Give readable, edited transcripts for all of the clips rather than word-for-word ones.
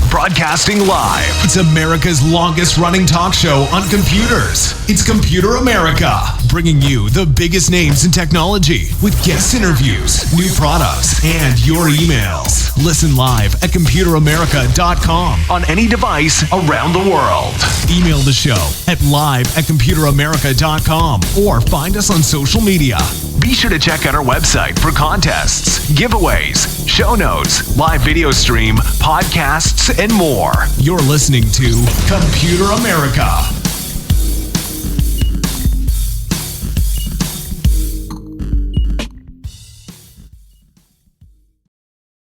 Broadcasting live. It's America's longest running talk show on computers. It's Computer America, bringing you the biggest names in technology with guest interviews, new products, and your emails. Listen live at computeramerica.com on any device around the world. Email the show at live@computeramerica.com or find us on social media. Be sure to check out our website for contests, giveaways, show notes, live video stream, podcasts, and more. You're listening to Computer America.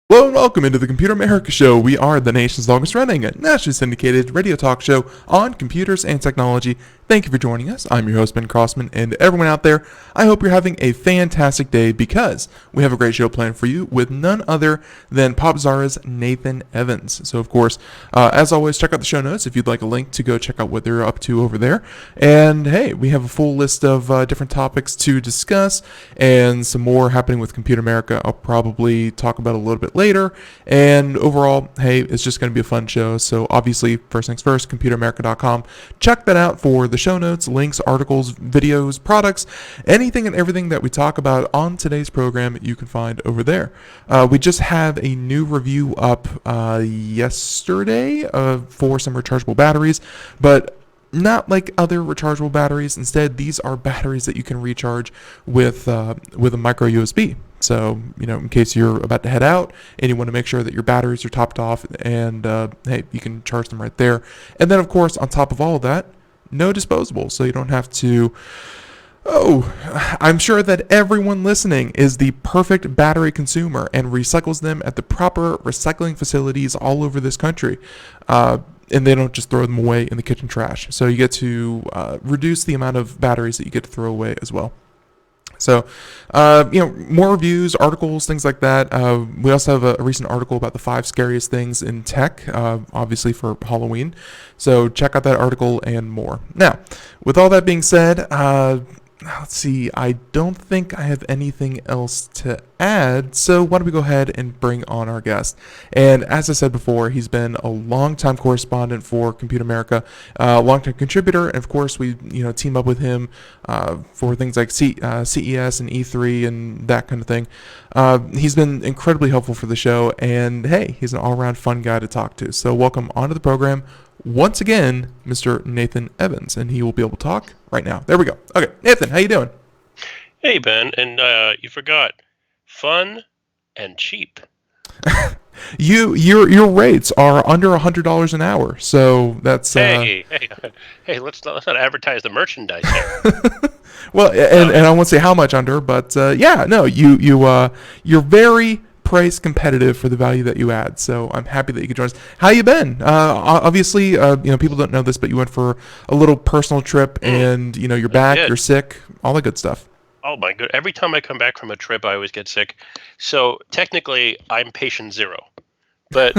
Hello and welcome into the Computer America Show. We are the nation's longest running, nationally syndicated radio talk show on computers and technology. Thank you for joining us. I'm your host, Ben Crossman, and everyone out there, I hope you're having a fantastic day because we have a great show planned for you with none other than Popzara's Nathan Evans. So, of course, as always, check out the show notes if you'd like a link to go check out what they're up to over there. And, hey, we have a full list of different topics to discuss and some more happening with Computer America. I'll probably talk about a little bit later. And overall, hey, it's just going to be a fun show. So, obviously, first things first, computeramerica.com. Check that out for the show notes, links, articles, videos, products, anything and everything that we talk about on today's program you can find over there. We just have a new review up yesterday for some rechargeable batteries, but not like other rechargeable batteries. Instead, these are batteries that you can recharge with a micro USB. So, in case you're about to head out and you want to make sure that your batteries are topped off and, hey, you can charge them right there. And then, of course, on top of all of that, no disposable, so you don't have to. Oh, I'm sure that everyone listening is the perfect battery consumer and recycles them at the proper recycling facilities all over this country. And they don't just throw them away in the kitchen trash. So you get to reduce the amount of batteries that you get to throw away as well. So, more reviews, articles, things like that. We also have a recent article about the 5 scariest things in tech, obviously for Halloween. So check out that article and more. Now, with all that being said, let's see, I don't think I have anything else to add, so why don't we go ahead and bring on our guest. And as I said before, he's been a longtime correspondent for Computer America, longtime contributor, and of course we team up with him for things like CES and E3 and that kind of thing. He's been incredibly helpful for the show, and hey, he's an all-around fun guy to talk to. So welcome onto the program once again, Mr. Nathan Evans, and he will be able to talk right now. There we go. Okay, Nathan, how you doing? Hey, Ben, and you forgot fun and cheap. Your rates are under $100 an hour, so that's hey, let's not advertise the merchandise here. Well, and I won't say how much under, but you're very price competitive for the value that you add. So I'm happy that you could join us. How you been? Obviously, people don't know this, but you went for a little personal trip, and you're back, you're sick, all the good stuff. Oh my good! Every time I come back from a trip, I always get sick. So technically, I'm patient zero. But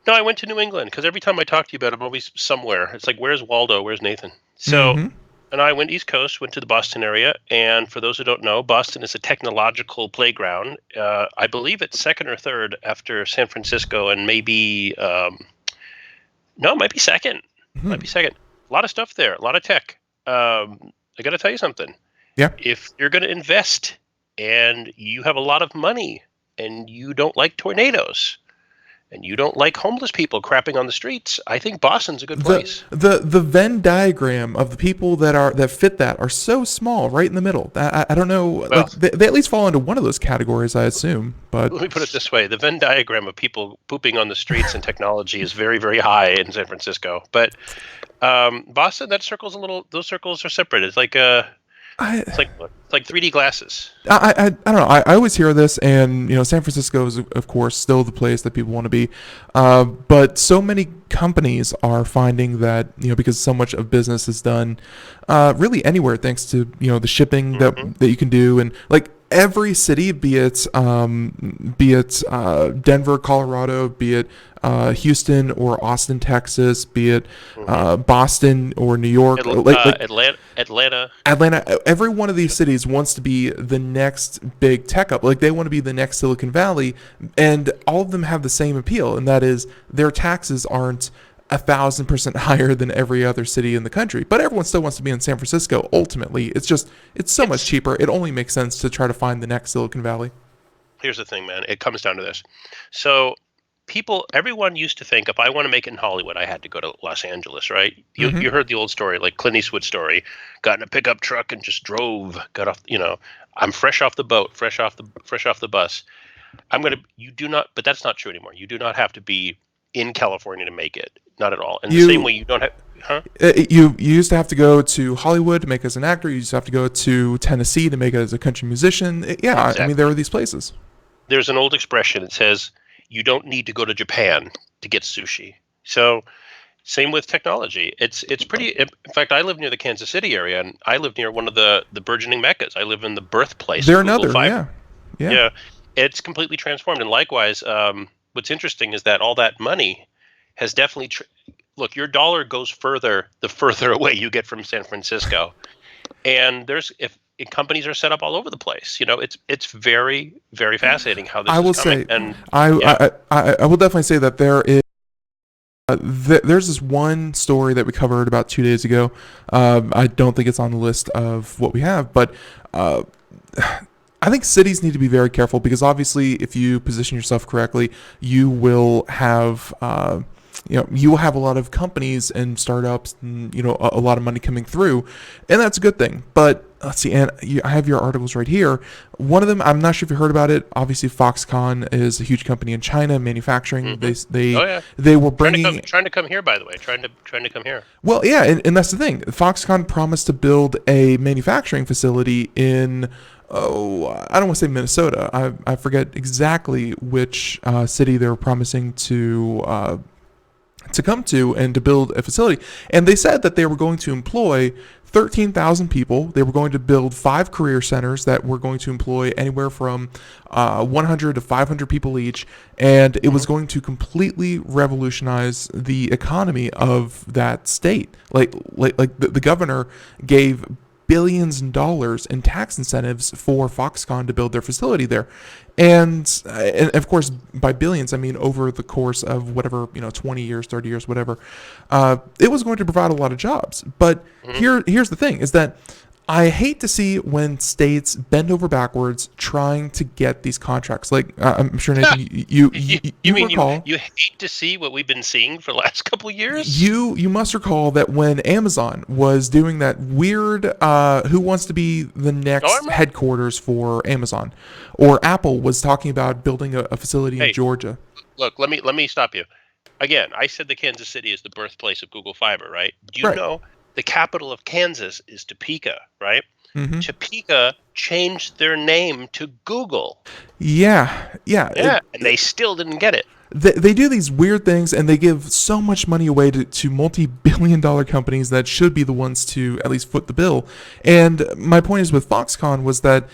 no, I went to New England because every time I talk to you about it, I'm always somewhere. It's like, where's Waldo? Where's Nathan? So. And I went East Coast, went to the Boston area, and for those who don't know, Boston is a technological playground. I believe it's second or third after San Francisco, and maybe it might be second. Might be second. A lot of stuff there, a lot of tech. I got to tell you something. Yeah. If you're going to invest and you have a lot of money and you don't like tornadoes and you don't like homeless people crapping on the streets, I think Boston's a good place. The Venn diagram of the people that fit that are so small, right in the middle. I don't know, Well, like they at least fall into one of those categories, I assume. But let me put it this way: the Venn diagram of people pooping on the streets and technology is very, very high in San Francisco. But Boston, that circle's a little. Those circles are separate. It's like it's like 3D glasses. I don't know. I always hear this, and San Francisco is of course still the place that people want to be, but so many companies are finding that because so much of business is done really anywhere thanks to the shipping that you can do, and like every city, be it Denver, Colorado, be it Houston or Austin, Texas, be it Boston or New York, Atlanta. Every one of these cities wants to be the next big tech hub. Like they want to be the next Silicon Valley, and all of them have the same appeal, and that is their taxes aren't 1,000% higher than every other city in the country. But everyone still wants to be in San Francisco. Ultimately, it's so much cheaper. It only makes sense to try to find the next Silicon Valley. Here's the thing, man. It comes down to this. So everyone used to think if I want to make it in Hollywood, I had to go to Los Angeles, right? You heard the old story, like Clint Eastwood story. Got in a pickup truck and just drove. Got off. I'm fresh off the boat, fresh off the bus. You do not, but that's not true anymore. You do not have to be in California to make it. Not at all. And the same way you don't have. Huh? You used to have to go to Hollywood to make it as an actor. You used to have to go to Tennessee to make it as a country musician. Yeah, exactly. I mean, there are these places. There's an old expression that says, you don't need to go to Japan to get sushi. So same with technology. It's pretty. In fact, I live near the Kansas City area, and I live near one of the burgeoning meccas. I live in the birthplace of Google Fiber. Yeah. It's completely transformed. And likewise, what's interesting is that all that money has definitely look, your dollar goes further the further away you get from San Francisco. And companies are set up all over the place. It's very, very fascinating how this is coming. I will definitely say that there is there's this one story that we covered about 2 days ago. I don't think it's on the list of what we have, but I think cities need to be very careful because obviously if you position yourself correctly, you will have you will have a lot of companies and startups and a lot of money coming through, and that's a good thing. But let's see, and I have your articles right here. One of them, I'm not sure if you heard about it. Obviously, Foxconn is a huge company in China, manufacturing. They were bringing trying to come here. By the way, trying to come here. Well, yeah, and that's the thing. Foxconn promised to build a manufacturing facility in. I don't want to say Minnesota. I forget exactly which city they were promising to come to and to build a facility. And they said that they were going to employ 13,000 people. They were going to build 5 career centers that were going to employ anywhere from 100 to 500 people each. And it was going to completely revolutionize the economy of that state. Like the governor gave billions of dollars in tax incentives for Foxconn to build their facility there. And of course, by billions, I mean over the course of whatever, 20 years, 30 years, whatever, it was going to provide a lot of jobs. But here's the thing, is that I hate to see when states bend over backwards trying to get these contracts. Like I'm sure Nathan, you recall. You hate to see what we've been seeing for the last couple of years. You must recall that when Amazon was doing that weird who wants to be the next headquarters for Amazon, or Apple was talking about building a facility in Georgia. Look, let me stop you. Again, I said the Kansas City is the birthplace of Google Fiber, right? Do you know? The capital of Kansas is Topeka, right? Mm-hmm. Topeka changed their name to Google. Yeah. And they still didn't get it. They do these weird things, and they give so much money away to multi-billion-dollar companies that should be the ones to at least foot the bill. And my point is with Foxconn was that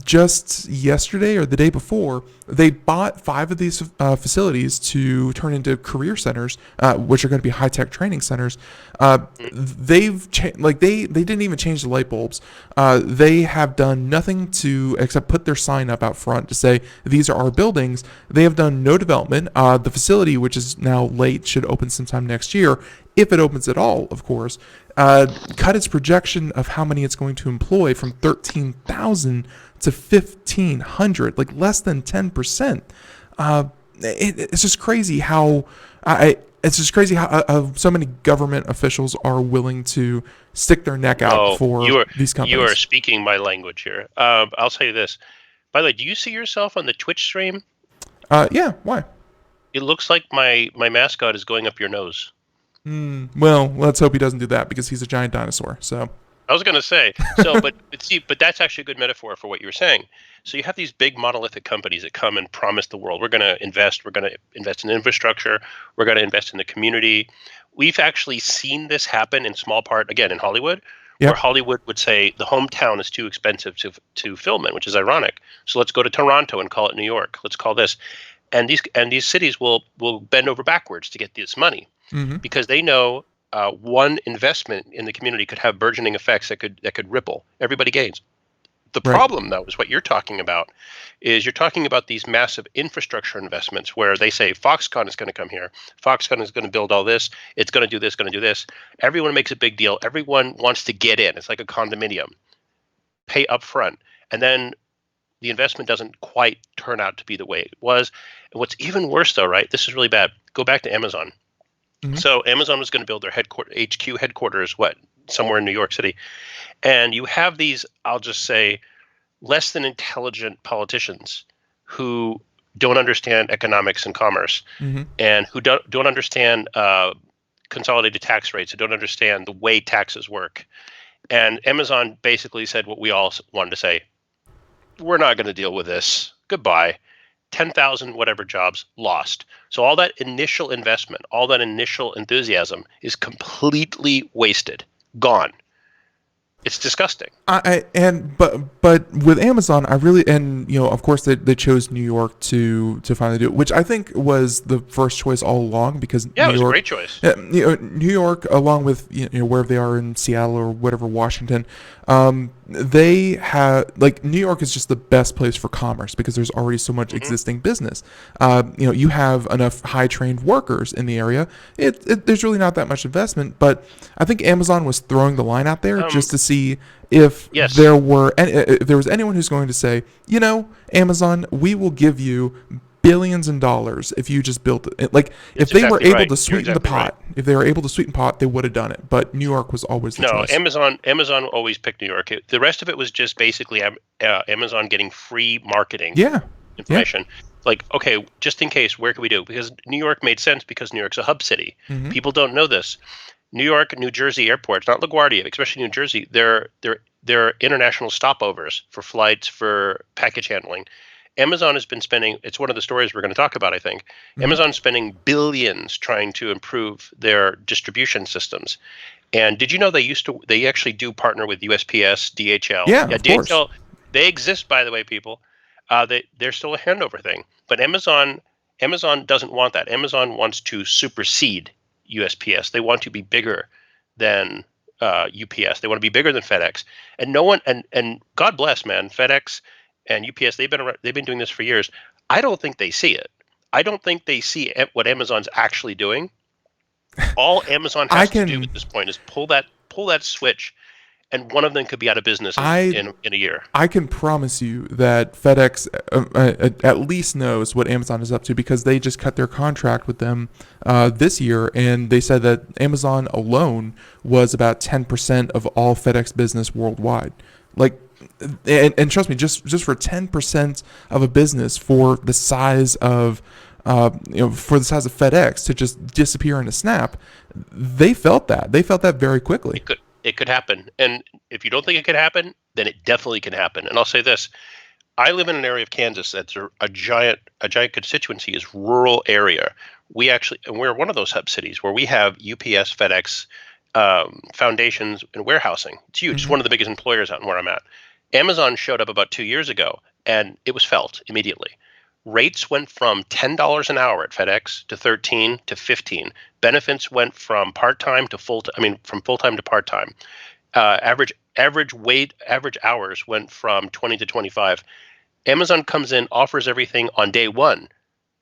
just yesterday or the day before, they bought 5 of these facilities to turn into career centers, which are going to be high-tech training centers. They didn't even change the light bulbs. They have done nothing except put their sign up out front to say these are our buildings. They have done no development. The facility, which is now late, should open sometime next year, if it opens at all, of course. Cut its projection of how many it's going to employ from 13,000 to 1,500, like less than 10%. it's just crazy how it's just crazy how so many government officials are willing to stick their neck out No, for these you are companies. speaking my language here. I'll say this. By the way, do you see yourself on the Twitch stream? Yeah, why? It looks like my mascot is going up your nose. Well, let's hope he doesn't do that because he's a giant dinosaur. So I was going to say, so, but that's actually a good metaphor for what you were saying. So you have these big monolithic companies that come and promise the world, we're going to invest in infrastructure, we're going to invest in the community. We've actually seen this happen in small part, again, in Hollywood, where Yep. Hollywood would say the hometown is too expensive to film in, which is ironic. So let's go to Toronto and call it New York. Let's call this. And these cities will bend over backwards to get this money Mm-hmm. because they know one investment in the community could have burgeoning effects that could ripple. Everybody gains. The Right. problem, though, is what you're talking about. Is you're talking about these massive infrastructure investments where they say Foxconn is going to come here, Foxconn is going to build all this, it's going to do this, going to do this. Everyone makes a big deal. Everyone wants to get in. It's like a condominium. Pay up front, and then the investment doesn't quite turn out to be the way it was. And what's even worse, though, right? This is really bad. Go back to Amazon. Mhm. So Amazon was going to build their HQ headquarters, somewhere in New York City, and you have these, I'll just say, less than intelligent politicians who don't understand economics and commerce, Mm-hmm. and who don't understand consolidated tax rates, who don't understand the way taxes work. And Amazon basically said what we all wanted to say: we're not going to deal with this. Goodbye. 10,000 whatever jobs lost. So all that initial investment, all that initial enthusiasm is completely wasted, gone. It's disgusting. But with Amazon, I really, and of course they chose New York to finally do it, which I think was the first choice all along because Yeah, New it was York, a great choice. New York, along with wherever they are in Seattle or whatever Washington, they have, like, New York is just the best place for commerce because there's already so much existing business. You have enough high trained workers in the area. There's really not that much investment, but I think Amazon was throwing the line out there just to see if Yes. there was anyone who's going to say, Amazon, we will give you billions in dollars if you just built it. Like, if they were exactly able right. to You're sweeten exactly the pot, if they were able to sweeten pot, they would have done it. But New York was always the No, choice. Amazon always picked New York. The rest of it was just basically Amazon getting free marketing Yeah. information. Like, okay, just in case, where can we do? Because New York made sense because New York's a hub city. Mhm. People don't know this. New York, New Jersey airports, not LaGuardia, especially New Jersey, they're international stopovers for flights, for package handling. Amazon has been spending, it's one of the stories we're going to talk about, I think. Mhm. Amazon's spending billions trying to improve their distribution systems. And did you know they actually do partner with USPS, DHL? Yeah, Yeah, of course. DHL, they exist, by the way, people. They're still a handover thing. But Amazon doesn't want that. Amazon wants to supersede USPS. They want to be bigger than UPS. They want to be bigger than FedEx. And no one, and God bless, man, FedEx and UPS, they've been doing this for years. I don't think they see it. I don't think they see what Amazon's actually doing. All Amazon has to do at this point is pull that switch, and one of them could be out of business in a year. I can promise you that FedEx at least knows what Amazon is up to because they just cut their contract with them this year, and they said that Amazon alone was about 10% of all FedEx business worldwide. Like, and trust me, just for 10% of a business for the size of for the size of FedEx to just disappear in a snap, they felt that. They felt that very quickly. It could happen. And if you don't think it could happen, then it definitely can happen. And I'll say this. I live in an area of Kansas that's a giant constituency is rural area. And we're one of those hub cities where we have UPS, FedEx, foundations, and warehousing. It's huge. It's one of the biggest employers out in where I'm at. Amazon showed up about 2 years ago, and it was felt immediately. Rates went from $10 an hour at FedEx to 13 to 15. Benefits went from part-time to full-time. I mean, from full-time to part-time. Average hours went from 20 to 25. Amazon comes in, offers everything on day one.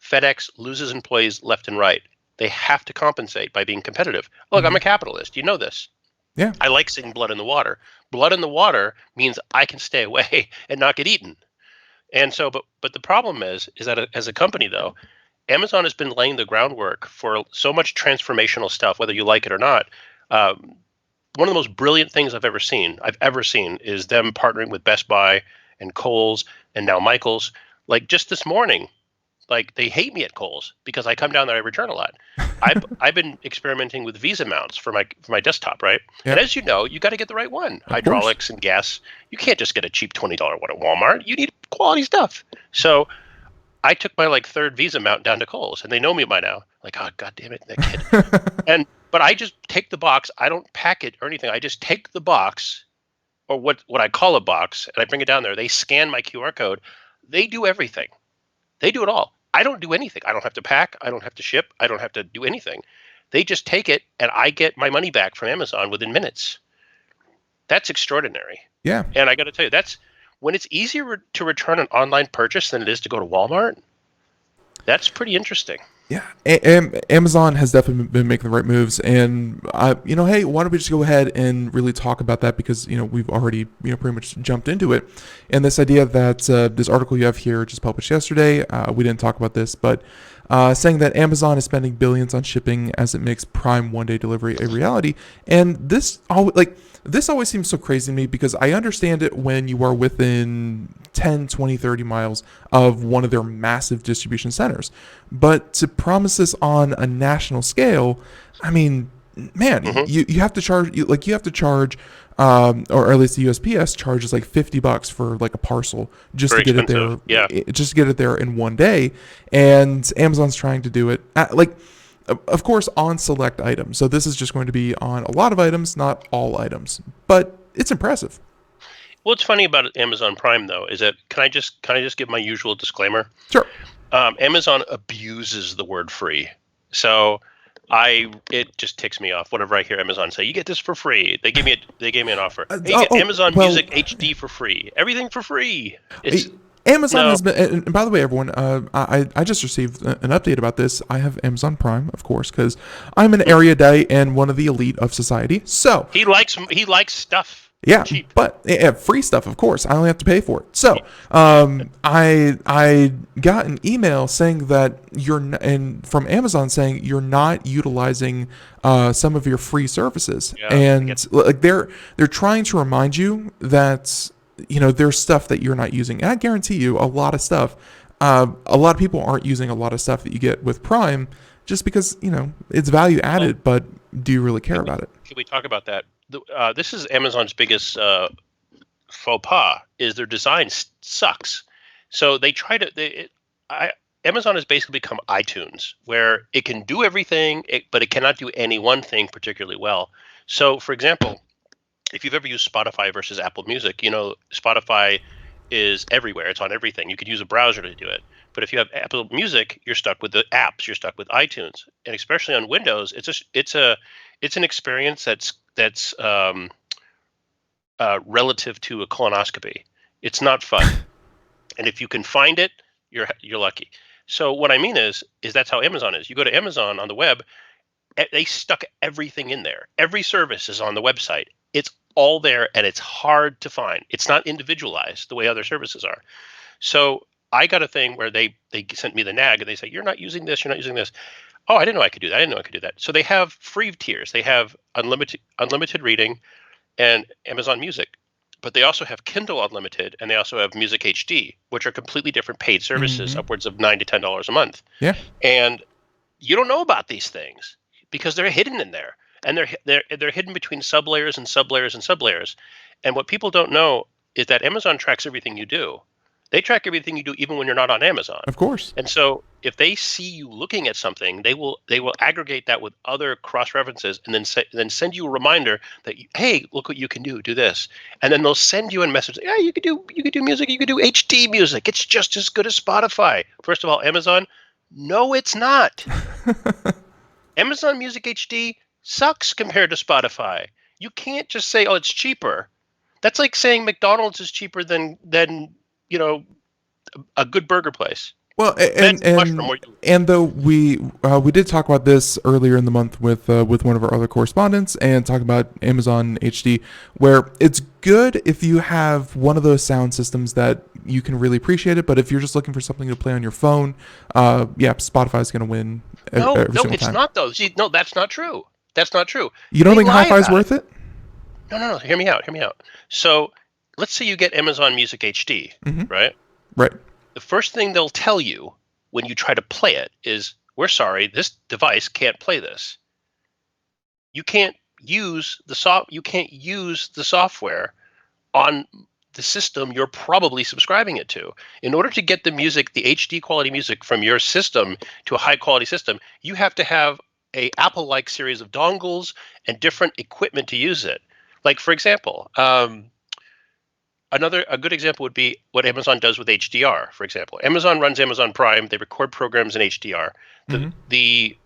FedEx loses employees left and right. They have to compensate by being competitive. Look, I'm a capitalist. You know this. Yeah. I like seeing blood in the water. Blood in the water means I can stay away and not get eaten. And so, but the problem is that as a company, though, Amazon has been laying the groundwork for so much transformational stuff, whether you like it or not. Um, One of the most brilliant things I've ever seen, is them partnering with Best Buy and Kohl's and now Michael's. Like just this morning, like they hate me at Kohl's because I come down there, I return a lot. I've been experimenting with Visa mounts for my desktop, right? And Yep. as you know, you got to get the right one. Of course. Hydraulics and gas. You can't just get a cheap $20 one at Walmart. You need quality stuff. So I took my like third Visa mount down to Kohl's, and they know me by now. Like, oh god damn it, that kid. But I just take the box. I don't pack it or anything. I just take the box, or what I call a box, and I bring it down there. They scan my QR code. They do everything. They do it all. I don't do anything. I don't have to pack. I don't have to ship. I don't have to do anything. They just take it, and I get my money back from Amazon within minutes. That's extraordinary. Yeah. And I got to tell you, that's when it's easier to return an online purchase than it is to go to Walmart. That's pretty interesting. Yeah, Amazon has definitely been making the right moves, and hey, why don't we just go ahead and really talk about that, because we've already pretty much jumped into it, and this idea that this article you have here just published yesterday, we didn't talk about this, but saying that Amazon is spending billions on shipping as it makes Prime one-day delivery a reality, and this always seems so crazy to me, because I understand it when you are within 10, 20, 30 miles of one of their massive distribution centers. But to promise this on a national scale, I mean, man, you have to charge, or at least the USPS charges like $50 for like a parcel just Very to get expensive. it there, Yeah. just to get it there in one day. And Amazon's trying to do it of course, on select items. So this is just going to be on a lot of items, not all items. But it's impressive. What's funny about Amazon Prime, though, is that can I just give my usual disclaimer? Sure. Amazon abuses the word free, so it just ticks me off whenever I hear Amazon say you get this for free. They gave me an offer. Hey, you get Amazon Music HD for free. Everything for free. It's Amazon no. has been, and by the way, everyone, I just received an update about this. I have Amazon Prime, of course, because I'm an erudite and one of the elite of society. So He likes stuff. yeah, Cheap. but free stuff, of course. I only have to pay for it. So I got an email saying that from Amazon saying you're not utilizing some of your free services, Yeah, and like they're trying to remind you that there's stuff that you're not using. And I guarantee you, a lot of stuff, a lot of people aren't using a lot of stuff that you get with Prime, just because it's value added. But do you really care about it? Can we talk about that? This is Amazon's biggest faux pas, is their design sucks. So they try to. Amazon has basically become iTunes, where it can do everything, but it cannot do any one thing particularly well. So, for example, if you've ever used Spotify versus Apple Music, Spotify is everywhere. It's on everything. You could use a browser to do it. But if you have Apple Music, you're stuck with the apps. You're stuck with iTunes, and especially on Windows, it's an experience that's relative to a colonoscopy. It's not fun, and if you can find it, you're lucky. So what I mean is that's how Amazon is. You go to Amazon on the web, they stuck everything in there. Every service is on the website. It's all there, and it's hard to find. It's not individualized the way other services are. So I got a thing where they sent me the nag, and they say, you're not using this, you're not using this. Oh, I didn't know I could do that. I didn't know I could do that. So they have free tiers. They have unlimited reading and Amazon Music. But they also have Kindle Unlimited, and they also have Music HD, which are completely different paid services, upwards of $9 to $10 a month. Yeah. And you don't know about these things because they're hidden in there. And they're hidden between sublayers and sublayers and sublayers. And what people don't know is that Amazon tracks everything you do. They track everything you do even when you're not on Amazon. Of course. And so if they see you looking at something, they will aggregate that with other cross references, and then send you a reminder that hey, look what you can do this. And then they'll send you a message. Yeah, you could do music, you could do HD music. It's just as good as Spotify. First of all, Amazon, no, it's not. Amazon Music HD sucks compared to Spotify. You can't just say, oh, it's cheaper. That's like saying McDonald's is cheaper than a good burger place. Well, Magic mushroom. and though we did talk about this earlier in the month with one of our other correspondents and talk about Amazon HD, where it's good if you have one of those sound systems that you can really appreciate it. But if you're just looking for something to play on your phone, yeah, Spotify's going to win No, every no, single it's time. not though. See, no, that's not true. That's not true. You don't They think lie Hi-Fi's about it. worth it? No. Hear me out. Hear me out. So, let's say you get Amazon Music HD, right? Right. The first thing they'll tell you when you try to play it is, "We're sorry, this device can't play this. You can't use the software on the system you're probably subscribing it to. In order to get the music, the HD quality music from your system to a high quality system, you have to have a Apple-like series of dongles and different equipment to use it. Like, for example, a good example would be what Amazon does with HDR. For example, Amazon runs Amazon Prime. They record programs in HDR. The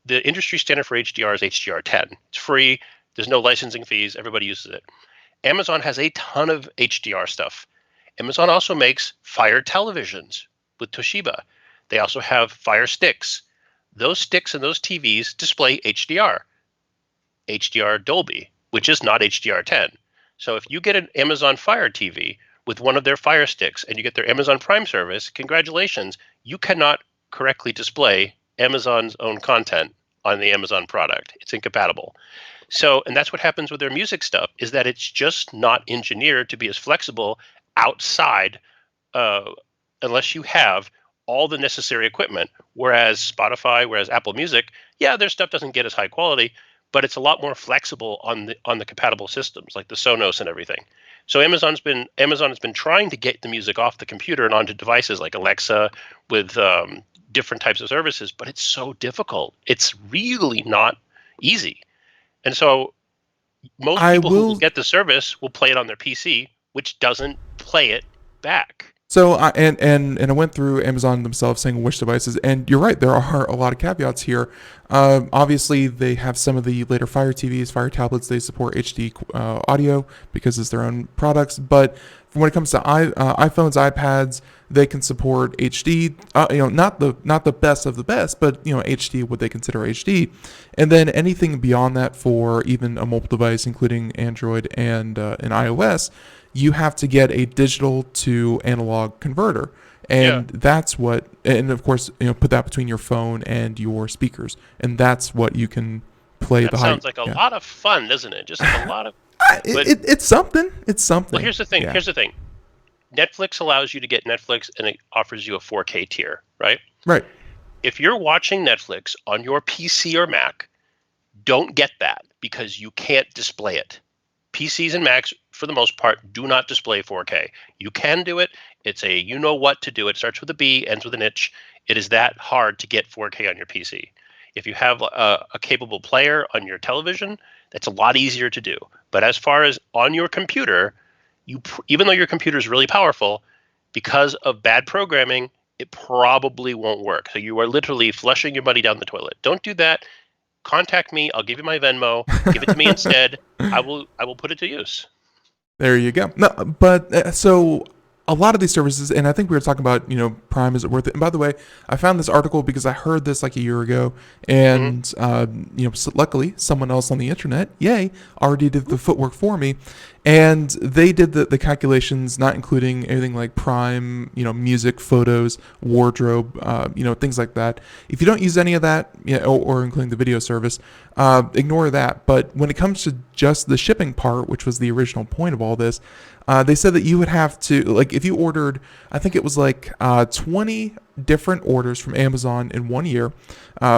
industry standard for HDR is HDR10. It's free. There's no licensing fees. Everybody uses it. Amazon has a ton of HDR stuff. Amazon also makes Fire televisions with Toshiba. They also have Fire sticks. Those sticks and those TVs display HDR, HDR Dolby, which is not HDR10. So if you get an Amazon Fire TV with one of their Fire sticks and you get their Amazon Prime service, congratulations, you cannot correctly display Amazon's own content on the Amazon product. It's incompatible. So, and that's what happens with their music stuff, is that it's just not engineered to be as flexible outside, uh, unless you have all the necessary equipment. Whereas Spotify, whereas Apple Music, yeah, their stuff doesn't get as high quality, but it's a lot more flexible on the compatible systems like the Sonos and everything. So Amazon has been trying to get the music off the computer and onto devices like Alexa with different types of services, but it's so difficult. It's really not easy. And so most I people who will will. get the service will play it on their PC, which doesn't play it back. So I went through Amazon themselves saying which devices, and you're right. There are a lot of caveats here. Obviously, they have some of the later Fire TVs, Fire tablets. They support HD audio because it's their own products. But when it comes to iPhones, iPads, they can support HD. Not the best of the best, but HD, what they consider HD. And then anything beyond that for even a mobile device, including Android and iOS, you have to get a digital to analog converter. And that's what, and of course, put that between your phone and your speakers. And that's what you can play That the high. sounds like a lot of fun, doesn't it? Just like a lot of. But It's something. It's something. well, here's the thing. Yeah. Here's the thing. Netflix allows you to get Netflix, and it offers you a 4K tier, right? Right. If you're watching Netflix on your PC or Mac, don't get that because you can't display it. PCs and Macs, for the most part, do not display 4K. You can do it. It's a you know what to do. It starts with a B, ends with an itch. It is that hard to get 4K on your PC. If you have a capable player on your television, that's a lot easier to do. But as far as on your computer, even though your computer is really powerful, because of bad programming, it probably won't work. So you are literally flushing your money down the toilet. Don't do that. Contact me. I'll give you my Venmo. Give it to me instead. I will put it to use. There you go. No, but so a lot of these services, and I think we were talking about, Prime, is it worth it? And by the way, I found this article because I heard this like a year ago, and luckily someone else on the internet, yay, already did the footwork for me, and they did the calculations, not including anything like Prime, music, photos, wardrobe, things like that. If you don't use any of that, or including the video service, ignore that. But when it comes to just the shipping part, which was the original point of all this, they said that you would have to, like, if you ordered, I think it was like 20 different orders from Amazon in 1 year,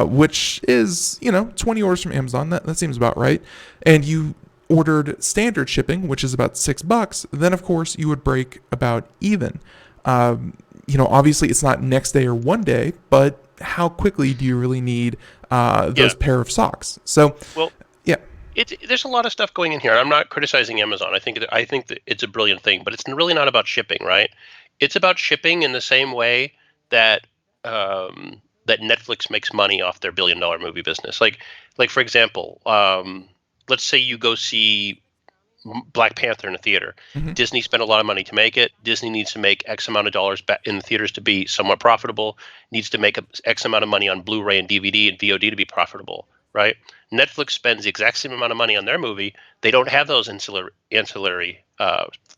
which is, 20 orders from Amazon. That seems about right. And you ordered standard shipping, which is about $6, then of course you would break about even. Obviously it's not next day or one day, but how quickly do you really need those pair of socks? So, well, yeah. There's a lot of stuff going in here. I'm not criticizing Amazon. I think that it's a brilliant thing, but it's really not about shipping, right? It's about shipping in the same way that that Netflix makes money off their billion-dollar movie business. Like for example, let's say you go see Black Panther in a theater. Mhm. Disney spent a lot of money to make it. Disney needs to make X amount of dollars in the theaters to be somewhat profitable. Needs to make X amount of money on Blu-ray and DVD and VOD to be profitable, right? Netflix spends the exact same amount of money on their movie. They don't have those ancillary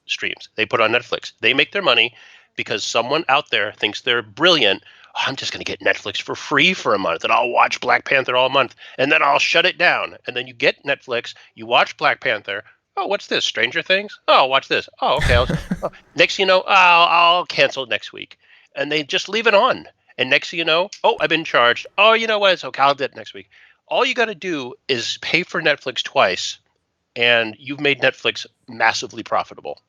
streams. They put on Netflix. They make their money because someone out there thinks they're brilliant. Oh, I'm just going to get Netflix for free for a month, and I'll watch Black Panther all month, and then I'll shut it down. And then you get Netflix, you watch Black Panther. Oh, what's this? Stranger Things? Oh, watch this. Oh, okay. Next thing you know, I'll cancel it next week. And they just leave it on. And next thing you know, oh, I've been charged. Oh, you know what? It's okay. I'll do it next week. All you got to do is pay for Netflix twice, and you've made Netflix massively profitable.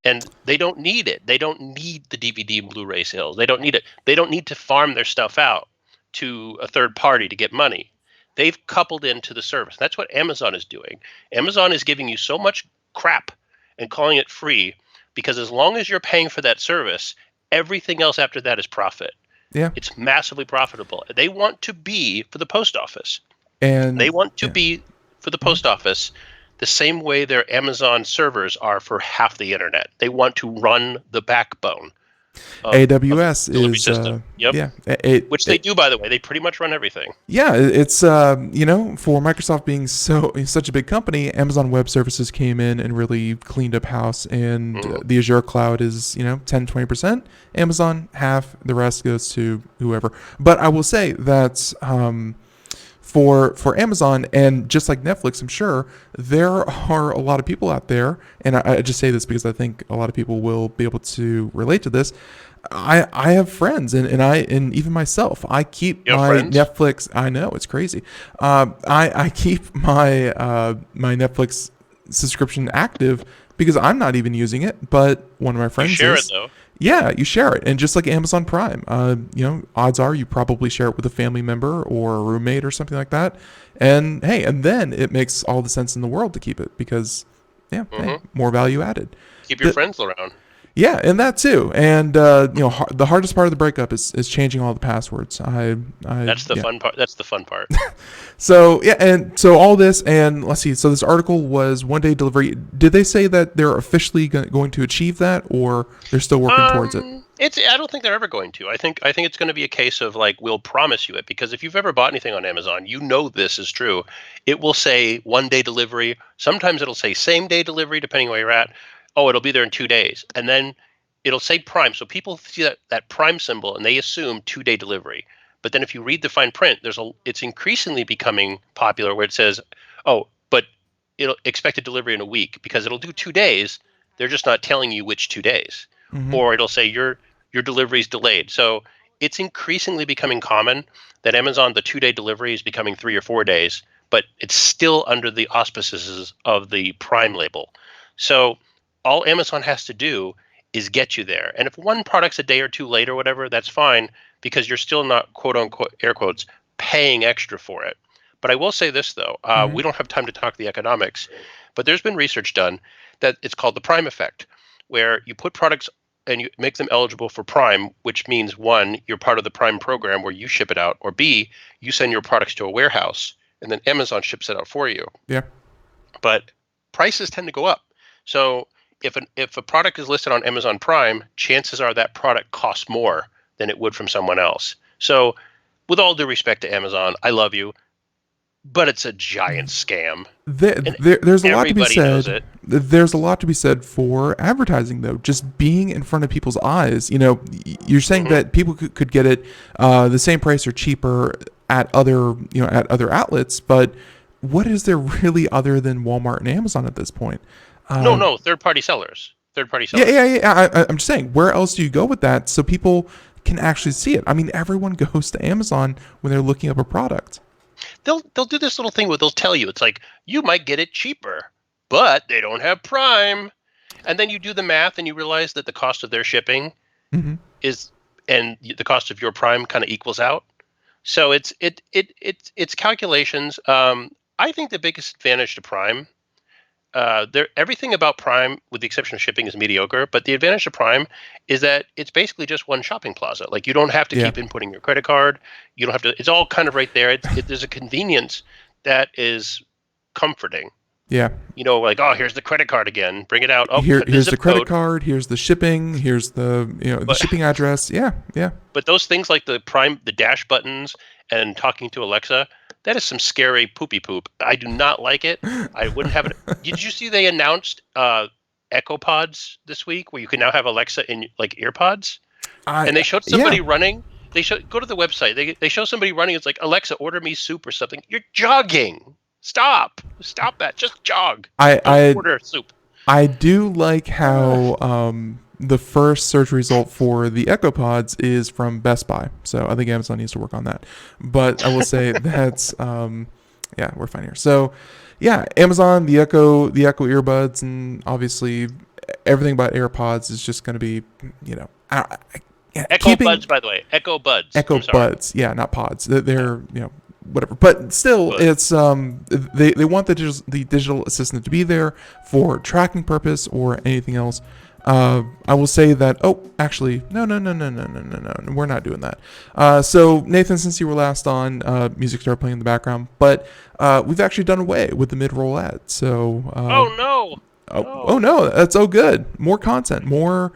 And they don't need it. They don't need the DVD and Blu-ray sales. They don't need it. They don't need to farm their stuff out to a third party to get money. They've coupled into the service. That's what Amazon is doing. Amazon is giving you so much crap and calling it free because as long as you're paying for that service, everything else after that is profit. Yeah. It's massively profitable. They want to be for the post office. And They want to be for the post office the same way their Amazon servers are for half the internet. They want to run the backbone. AWS is system. Yep. Yeah, Which they do, by the way. They pretty much run everything. Yeah, it's for Microsoft being such a big company, Amazon Web Services came in and really cleaned up house, and the Azure cloud is 10-20%, Amazon half, the rest goes to whoever. But I will say that for Amazon, and just like Netflix, I'm sure there are a lot of people out there, and I just say this because I think a lot of people will be able to relate to this. I have friends, and even myself, I keep my friends? Netflix. I know, it's crazy. I keep my my Netflix subscription active because I'm not even using it, but one of my friends You share is. it, though. Yeah, you share it. And just like Amazon Prime, odds are you probably share it with a family member or a roommate or something like that. And hey, and then it makes all the sense in the world to keep it because, hey, more value added. Keep your friends around. Yeah, and that too. And the hardest part of the breakup is changing all the passwords. That's the fun part. That's the fun part. So yeah, and so all this, and let's see. So this article was 1-day delivery. Did they say that they're officially going to achieve that, or they're still working towards it? I don't think they're ever going to. I think it's going to be a case of like, we'll promise you it, because if you've ever bought anything on Amazon, you know this is true. It will say 1-day delivery. Sometimes it'll say same day delivery, depending where you're at. Oh, it'll be there in 2 days, and then it'll say Prime. So people see that Prime symbol and they assume 2-day delivery. But then if you read the fine print, it's increasingly becoming popular where it says, oh, but it'll expected delivery in a week, because it'll do 2 days. They're just not telling you which 2 days. Or it'll say your delivery is delayed. So it's increasingly becoming common that Amazon, the 2-day delivery is becoming 3 or 4 days, but it's still under the auspices of the Prime label. So all Amazon has to do is get you there. And if one product's a day or two late or whatever, that's fine, because you're still not, quote unquote, air quotes, paying extra for it. But I will say this, though. We don't have time to talk the economics, but there's been research done that it's called the Prime effect, where you put products and you make them eligible for Prime, which means, one, you're part of the Prime program where you ship it out, or B, you send your products to a warehouse and then Amazon ships it out for you. Yeah. But prices tend to go up. So if a product is listed on Amazon Prime, chances are that product costs more than it would from someone else. So with all due respect to Amazon, I love you, but it's a giant scam. There's a lot to be Everybody knows said. it. There's a lot to be said for advertising, though. Just being in front of people's eyes. You're saying that people could get it the same price or cheaper at other outlets, but what is there really other than Walmart and Amazon at this point? No, third-party sellers. Yeah. I'm just saying, where else do you go with that so people can actually see it? I mean, everyone goes to Amazon when they're looking up a product. They'll do this little thing where they'll tell you, it's like, you might get it cheaper, but they don't have Prime. And then you do the math and you realize that the cost of their shipping is, and the cost of your Prime kind of equals out. So it's calculations. I think the biggest advantage to Prime, everything about Prime, with the exception of shipping, is mediocre. But the advantage of Prime is that it's basically just one shopping plaza. Like, you don't have to keep inputting your credit card. You don't have to. It's all kind of right there. There's a convenience that is comforting. Yeah. Like, oh, here's the credit card again. Bring it out. Oh, Here's the credit code. card. Here's the shipping. Here's the the But shipping address. Yeah, yeah. but those things like the dash buttons and talking to Alexa, that is some scary poopy poop. I do not like it. I wouldn't have it. Did you see they announced Echo Pods this week, where you can now have Alexa in like earpods? And they showed somebody running. Go to the website. They show somebody running. It's like, Alexa, order me soup or something. You're jogging. Stop that. Just jog. Don't order soup. I do like how the first search result for the Echo Pods is from Best Buy. So I think Amazon needs to work on that. But I will say that's yeah, we're fine here. So yeah, Amazon, the Echo earbuds, and obviously everything about AirPods is just going to be, Echo Buds, by the way. Echo Buds. Echo Buds. Yeah, not pods. They're whatever. But still, it's they want the digital assistant to be there for tracking purpose or anything else. I will say that. Oh, actually, no. We're not doing that. So Nathan, since you were last on, music started playing in the background, but we've actually done away with the mid-roll ad. So. Oh no. Oh no, that's good. More content, more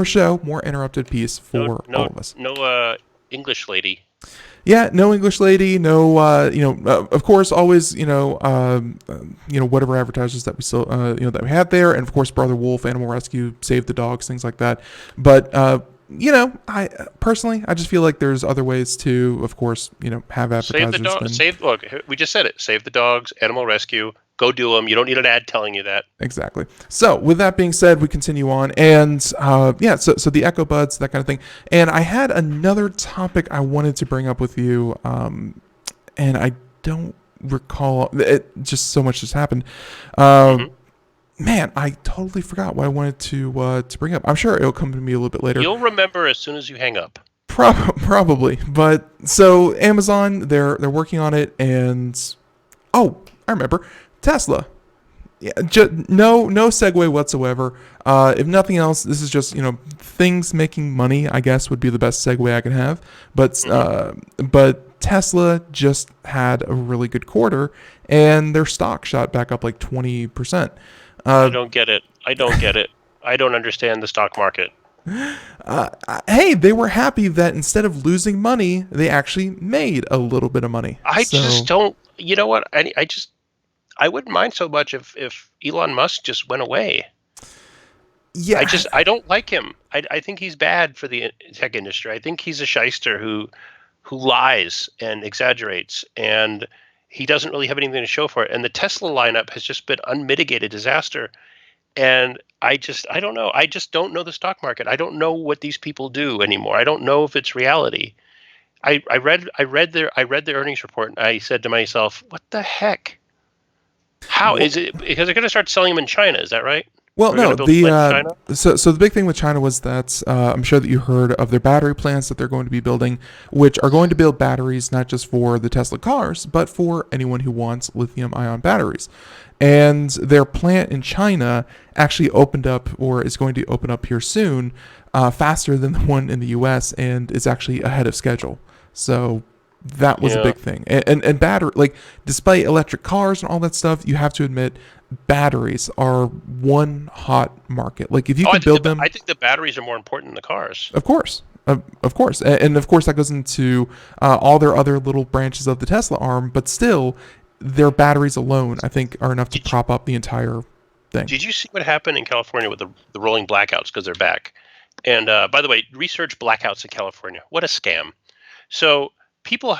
show, more interrupted piece for all of us. No English lady. Yeah, no English lady, no of course always whatever advertisers that we still that we had there, and of course Brother Wolf, Animal Rescue, Save the Dogs, things like that. But I personally I just feel like there's other ways to, of course, have advertisers. Look, we just said it. Save the Dogs, Animal Rescue. Go do them. You don't need an ad telling you that. Exactly. So with that being said, we continue on. And so the Echo Buds, that kind of thing. And I had another topic I wanted to bring up with you. And I don't recall. It just so much has happened. Man, I totally forgot what I wanted to bring up. I'm sure it'll come to me a little bit later. You'll remember as soon as you hang up. Probably. But so Amazon, they're working on it. And, I remember. Tesla. Yeah, no segue whatsoever. If nothing else, this is just things making money, I guess, would be the best segue I can have. But Tesla just had a really good quarter, and their stock shot back up like 20%. I don't get it. I don't understand the stock market. Hey, they were happy that instead of losing money, they actually made a little bit of money. Just don't. You know what? I wouldn't mind so much if Elon Musk just went away. Yeah. I don't like him. I think he's bad for the tech industry. I think he's a shyster who lies and exaggerates, and he doesn't really have anything to show for it. And the Tesla lineup has just been unmitigated disaster. And I don't know. I just don't know the stock market. I don't know what these people do anymore. I don't know if it's reality. I read their earnings report, and I said to myself, what the heck? How is it? Because they're going to start selling them in China. Is that right? Well, no. So the big thing with China was that I'm sure that you heard of their battery plants that they're going to be building, which are going to build batteries not just for the Tesla cars, but for anyone who wants lithium-ion batteries. And their plant in China actually opened up, or is going to open up here soon, faster than the one in the U.S. and is actually ahead of schedule. So that was a big thing. And battery, like, despite electric cars and all that stuff, you have to admit batteries are one hot market. Like, if you can build them, I think the batteries are more important than the cars. Of course. And of course that goes into all their other little branches of the Tesla arm, but still their batteries alone, I think, are enough to prop up the entire thing. Did you see what happened in California with the rolling blackouts, because they're back? And by the way, research blackouts in California. What a scam. So people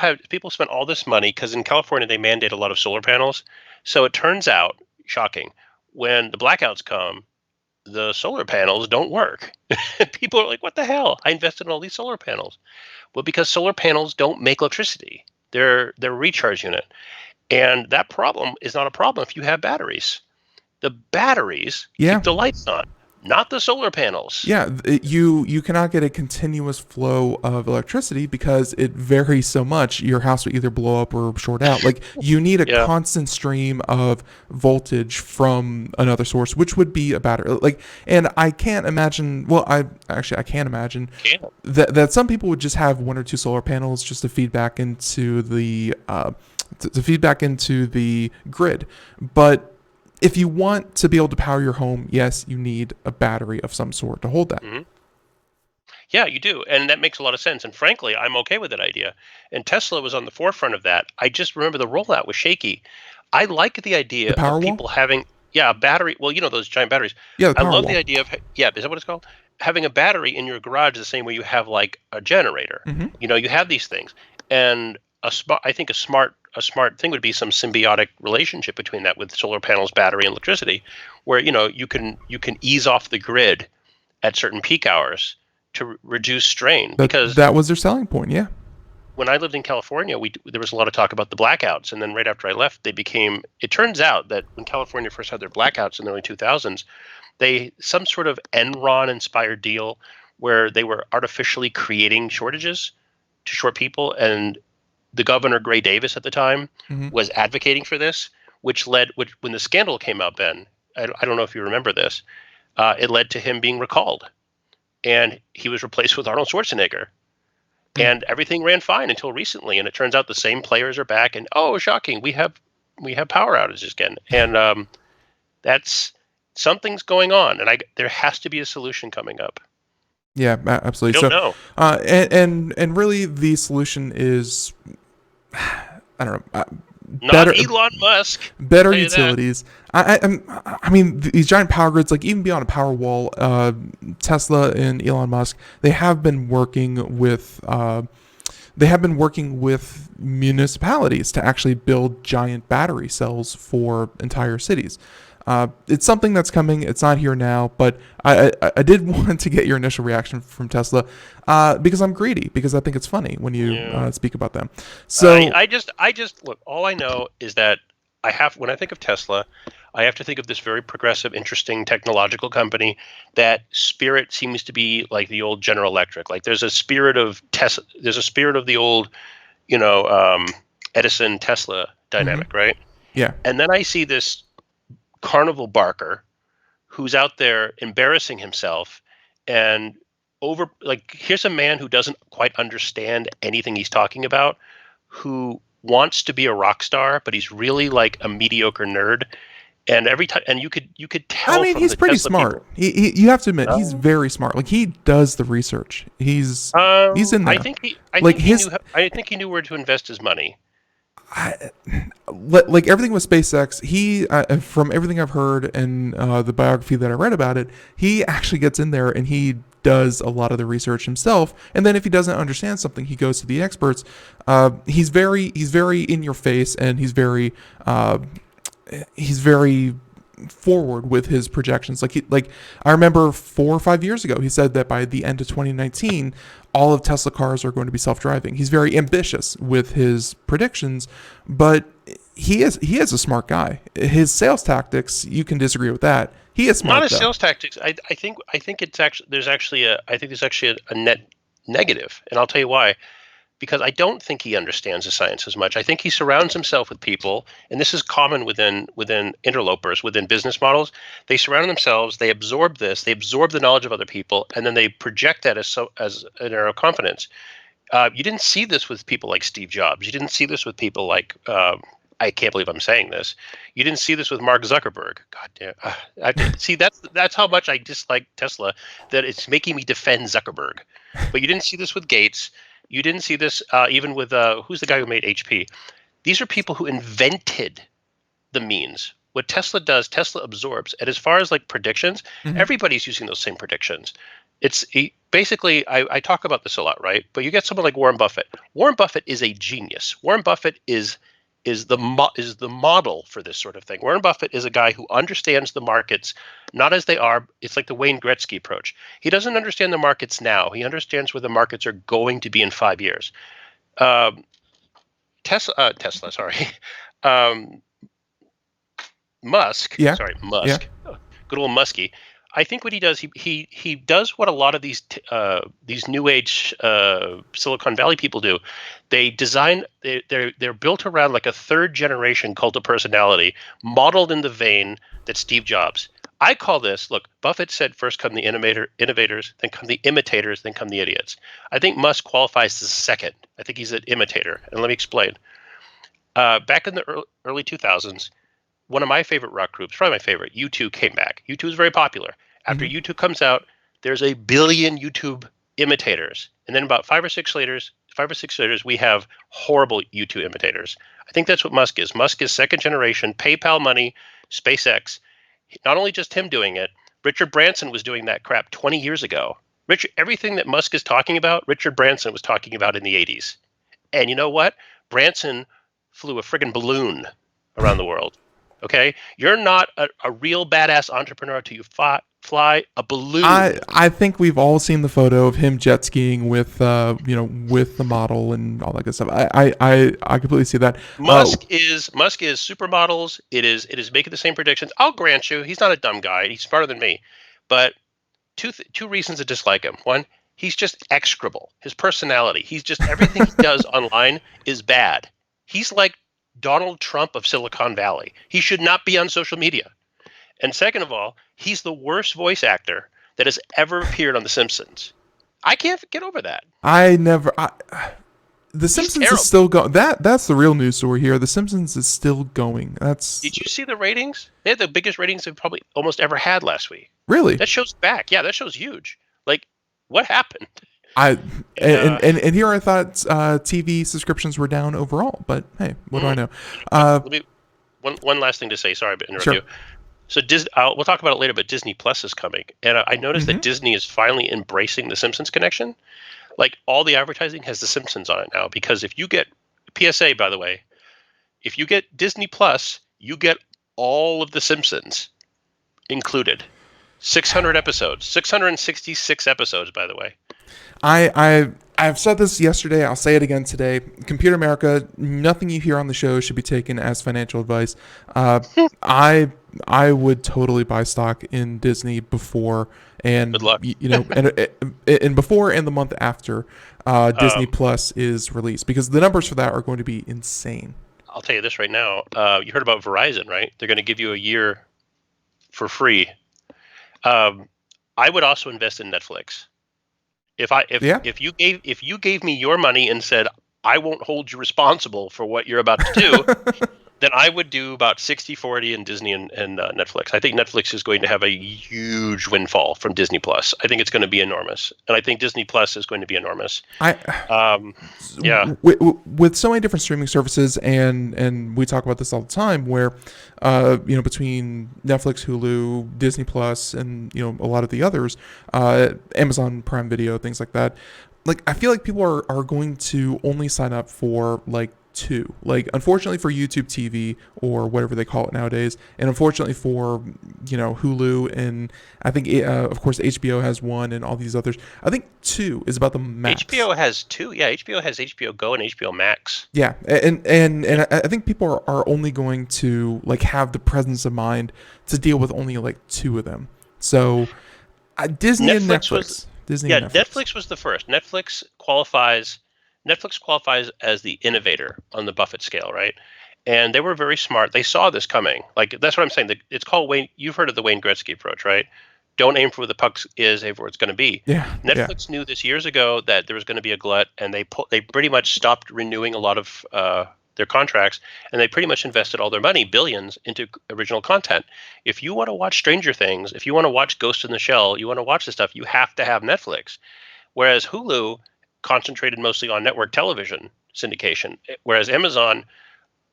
spent all this money because in California they mandate a lot of solar panels. So it turns out, shocking, when the blackouts come, the solar panels don't work. People are like, what the hell? I invested in all these solar panels. Well, because solar panels don't make electricity. They're a recharge unit. And that problem is not a problem if you have batteries. The batteries keep the lights on, not the solar panels. Yeah, you cannot get a continuous flow of electricity because it varies so much. Your house will either blow up or short out. Like, you need a constant stream of voltage from another source, which would be a battery. Like, and I can't imagine. Well, I can't imagine that some people would just have one or two solar panels just to feed back into the grid, but if you want to be able to power your home, yes, you need a battery of some sort to hold that. Mm-hmm. Yeah, you do. And that makes a lot of sense. And frankly, I'm okay with that idea. And Tesla was on the forefront of that. I just remember the rollout was shaky. I like the The idea of Powerwall? people having, a battery. Well, those giant batteries. Yeah, the I love the Powerwall. idea of, is that what it's called? Having a battery in your garage the same way you have like a generator. Mm-hmm. You have these things. And I think a smart thing would be some symbiotic relationship between that with solar panels, battery, and electricity, where you can ease off the grid at certain peak hours to reduce strain. Because That was their selling point, yeah. when I lived in California, there was a lot of talk about the blackouts, and then right after I left, it turns out that when California first had their blackouts in the early 2000s, some sort of Enron inspired deal where they were artificially creating shortages to short people, and the governor Gray Davis at the time was advocating for this, which when the scandal came out, Ben, I don't know if you remember this, it led to him being recalled, and he was replaced with Arnold Schwarzenegger. And everything ran fine until recently, and it turns out the same players are back. And shocking, we have power outages again, and that's something's going on, and there has to be a solution coming up. Yeah, absolutely. We don't know. And really, the solution is, I don't know, Not Elon Musk. Better utilities. I mean, these giant power grids, like even beyond a power wall, Tesla and Elon Musk, they have been working with municipalities to actually build giant battery cells for entire cities. It's something that's coming. It's not here now, but I did want to get your initial reaction from Tesla because I'm greedy, because I think it's funny when you speak about them. So I just look. All I know is that when I think of Tesla, I have to think of this very progressive, interesting technological company. That spirit seems to be like the old General Electric. Like there's a spirit of Tesla. There's a spirit of the old, Edison Tesla dynamic, right? Yeah. And then I see this carnival barker who's out there embarrassing himself, and here's a man who doesn't quite understand anything he's talking about, who wants to be a rock star, but he's really like a mediocre nerd. And every time, and you could tell. I mean, he's pretty smart. You have to admit, he's very smart. Like he does the research. He's in there. I think he knew where to invest his money. Like everything with SpaceX, he from everything I've heard and the biography that I read about it, he actually gets in there and he does a lot of the research himself. And then if he doesn't understand something, he goes to the experts. He's very in your face, and he's very forward with his projections. Like I remember 4 or 5 years ago, he said that by the end of 2019, all of Tesla cars are going to be self-driving. He's very ambitious with his predictions, but he is a smart guy. His sales tactics, you can disagree with that. He is smart. Not his sales tactics. I think there's actually a net negative, and I'll tell you why. Because I don't think he understands the science as much. I think he surrounds himself with people, and this is common within interlopers, within business models. They surround themselves, they absorb the knowledge of other people, and then they project that as an air of confidence. You didn't see this with people like Steve Jobs. You didn't see this with people like I can't believe I'm saying this. You didn't see this with Mark Zuckerberg. God damn. See, that's how much I dislike Tesla, that it's making me defend Zuckerberg. But you didn't see this with Gates. You didn't see this even with who's the guy who made HP. These are people who invented the means. What Tesla does, Tesla absorbs. And as far as like predictions, everybody's using those same predictions. Basically, I talk about this a lot, right? But you get someone like Warren Buffett. Warren Buffett is a genius. Warren Buffett is the model for this sort of thing. Warren Buffett is a guy who understands the markets not as they are. It's like the Wayne Gretzky approach. He doesn't understand the markets now. He understands where the markets are going to be in 5 years. Tesla, sorry. Musk. Yeah. Sorry, Musk. Yeah. Good old Muskie. I think what he does, he does what a lot of these new age Silicon Valley people do. They design, they're built around like a third generation cult of personality, modeled in the vein that Steve Jobs. I call this, look, Buffett said first come the innovators, then come the imitators, then come the idiots. I think Musk qualifies as second. I think he's an imitator, and let me explain. Back in the early 2000s, one of my favorite rock groups, probably my favorite, U2 came back. U2 is very popular. After U2 comes out, there's a billion YouTube imitators. And then about 5 or 6 years, we have horrible U2 imitators. I think that's what Musk is. Musk is second generation, PayPal money, SpaceX. Not only just him doing it, Richard Branson was doing that crap 20 years ago. Everything that Musk is talking about, Richard Branson was talking about in the 80s. And you know what? Branson flew a friggin' balloon around the world. Okay? You're not a real badass entrepreneur until you fly a balloon. I think we've all seen the photo of him jet skiing with with the model and all that good stuff. I completely see that. Musk is supermodels. It is making the same predictions. I'll grant you, he's not a dumb guy. He's smarter than me. But two reasons to dislike him. One, he's just execrable. His personality. He's just everything he does online is bad. He's like Donald Trump of Silicon Valley. He should not be on social media. And second of all, he's the worst voice actor that has ever appeared on The Simpsons. I can't get over that. The Simpsons is still going. That's the real news story here. The Simpsons is still going. Did you see the ratings? They had the biggest ratings they've probably almost ever had last week. Really? That show's back. Yeah, that show's huge. Like, what happened? And here I thought TV subscriptions were down overall, but hey, what do I know? Let me one last thing to say. Sorry to interrupt you. So we'll talk about it later, but Disney Plus is coming, and I noticed that Disney is finally embracing the Simpsons connection. Like, all the advertising has the Simpsons on it now, because if you get PSA, by the way, if you get Disney Plus, you get all of the Simpsons included. 600 episodes, 666 episodes, by the way. I've said this yesterday. I'll say it again today. Computer America, nothing you hear on the show should be taken as financial advice. I would totally buy stock in Disney before and Good luck. and before and the month after Disney Plus is released, because the numbers for that are going to be insane. I'll tell you this right now. You heard about Verizon, right? They're going to give you a year for free. I would also invest in Netflix. If you gave me your money and said, I won't hold you responsible for what you're about to do, then I would do about 60-40 in Disney and Netflix. I think Netflix is going to have a huge windfall from Disney Plus. I think it's going to be enormous, and I think Disney Plus is going to be enormous. With so many different streaming services, and we talk about this all the time, where between Netflix, Hulu, Disney Plus, and a lot of the others, Amazon Prime Video, things like that. Like, I feel like people are going to only sign up for like two, like, unfortunately for YouTube TV or whatever they call it nowadays, and unfortunately for Hulu, and I think of course HBO has one, and all these others. I think two is about the max. HBO has two. Yeah, HBO has HBO Go and HBO Max. Yeah, and I think people are only going to like have the presence of mind to deal with only like two of them. So Disney and Netflix. Netflix was the first. Netflix qualifies as the innovator on the Buffett scale, right? And they were very smart. They saw this coming. Like, that's what I'm saying. It's called Wayne. You've heard of the Wayne Gretzky approach, right? Don't aim for where the puck is, aim for where it's going to be. Yeah. Netflix knew this years ago that there was going to be a glut, and they pretty much stopped renewing a lot of their contracts, and they pretty much invested all their money, billions, into original content. If you want to watch Stranger Things, if you want to watch Ghost in the Shell, you want to watch this stuff, you have to have Netflix. Whereas Hulu concentrated mostly on network television syndication, whereas Amazon,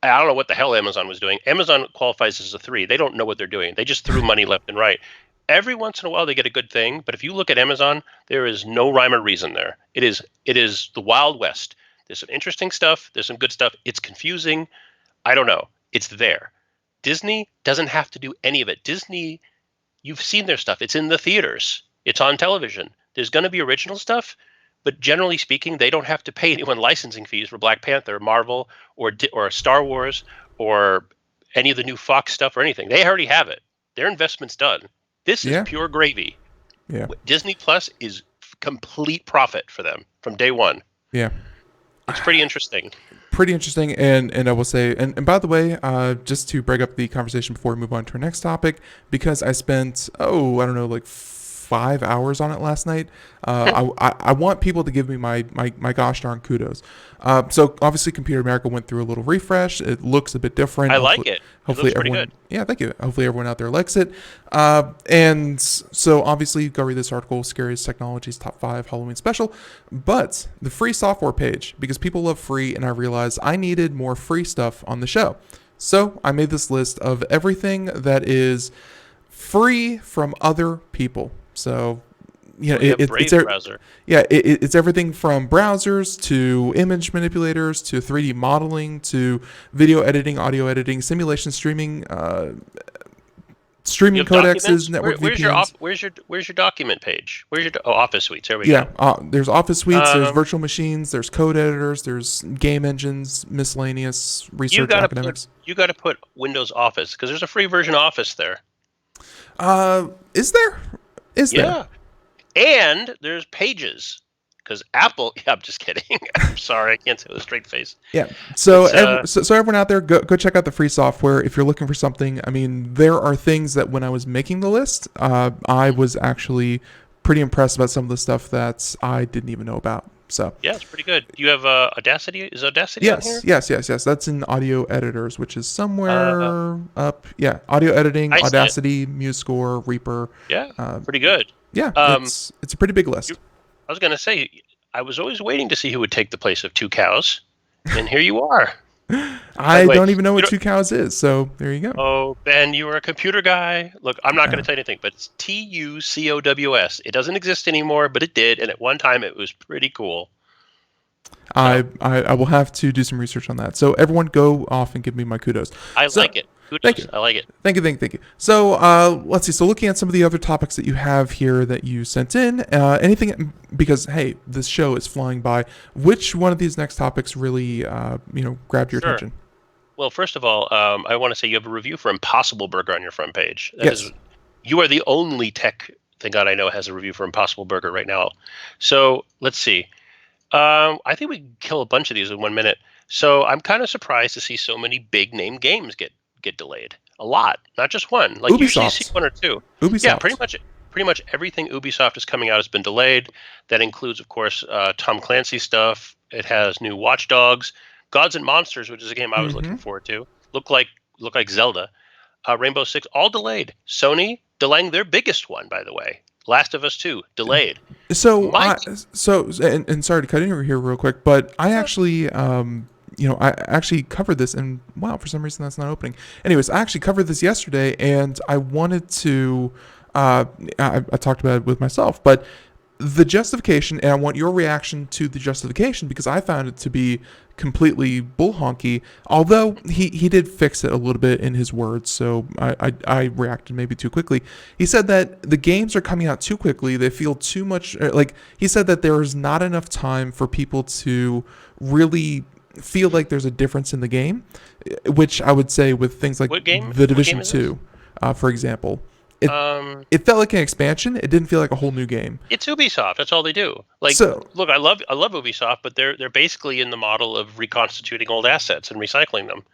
I don't know what the hell Amazon was doing. Amazon qualifies as a 3. They don't know what they're doing. They just threw money left and right. Every once in a while they get a good thing, but if you look at Amazon, there is no rhyme or reason there. It is the Wild West. There's some interesting stuff. There's some good stuff. It's confusing. I don't know. It's there. Disney doesn't have to do any of it. Disney, you've seen their stuff. It's in the theaters. It's on television. There's going to be original stuff, but generally speaking, they don't have to pay anyone licensing fees for Black Panther, Marvel, or Star Wars, or any of the new Fox stuff or anything. They already have it. Their investment's done. This is pure gravy. Yeah. Disney Plus is complete profit for them from day one. Yeah. It's pretty interesting. And I will say, and by the way, just to break up the conversation before we move on to our next topic, because I spent, like 5 hours on it last night. I want people to give me my gosh darn kudos. So obviously, Computer America went through a little refresh. It looks a bit different. I like it. Hopefully it looks everyone, pretty good. yeah, thank you. Hopefully everyone out there likes it. And so obviously, go read this article, Scariest Technologies Top 5 Halloween Special. But the free software page, because people love free, and I realized I needed more free stuff on the show. So I made this list of everything that is free from other people. So, it's browser. Yeah, it's everything from browsers to image manipulators to 3D modeling to video editing, audio editing, simulation streaming, streaming codecs, network VPNs. Where's your document page? Where's your Office Suites? There we go. Yeah, there's Office Suites, there's virtual machines, there's code editors, there's game engines, miscellaneous research academics. You got to put Windows Office because there's a free version of Office there. Is there? Yeah, and there's Pages. Because Apple, I'm just kidding. I'm sorry, I can't say it with a straight face. Yeah. So everyone out there, go check out the free software if you're looking for something. I mean, there are things that when I was making the list, I was actually pretty impressed about some of the stuff that I didn't even know about. So yeah, it's pretty good. Do you have Audacity? Is Audacity on here? Yes. That's in Audio Editors, which is somewhere up. Yeah, Audio Editing, Audacity, MuseScore, Reaper. Yeah, pretty good. Yeah, it's a pretty big list. I was going to say, I was always waiting to see who would take the place of Two Cows, and here you are. I don't even know what Two Cows is, so there you go. Oh, Ben, you were a computer guy. Look, I'm not going to tell you anything, but it's TUCOWS. It doesn't exist anymore, but it did, and at one time it was pretty cool. I will have to do some research on that. So everyone go off and give me my kudos. I like it. Kudos. Thank you. I like it. Thank you. So let's see. So looking at some of the other topics that you have here that you sent in, anything, because, hey, this show is flying by. Which one of these next topics really, grabbed your attention? Well, first of all, I want to say you have a review for Impossible Burger on your front page. Yes. You are the only tech thing I know has a review for Impossible Burger right now. So let's see. I think we can kill a bunch of these in 1 minute. So I'm kind of surprised to see so many big name games get delayed. A lot, not just one. Like Ubisoft. Usually you see one or two. Ubisoft. Yeah, pretty much everything Ubisoft is coming out has been delayed. That includes, of course, Tom Clancy stuff. It has new Watch Dogs, Gods and Monsters, which is a game I was looking forward to. Look like Zelda, Rainbow Six, all delayed. Sony delaying their biggest one, by the way. Last of Us 2 delayed. So and sorry to cut in over here real quick, but I actually I actually covered this, and wow, for some reason that's not opening. Anyways, I actually covered this yesterday, and I wanted to, I talked about it with myself, but the justification, and I want your reaction to the justification, because I found it to be completely bull honky, although he did fix it a little bit in his words, so I reacted maybe too quickly. He said that the games are coming out too quickly, they feel too much, he said that there is not enough time for people to really feel like there's a difference in the game, which I would say with things like The Division 2, for example. It felt like an expansion. It didn't feel like a whole new game. It's Ubisoft. That's all they do. Look, I love Ubisoft, but they're basically in the model of reconstituting old assets and recycling them.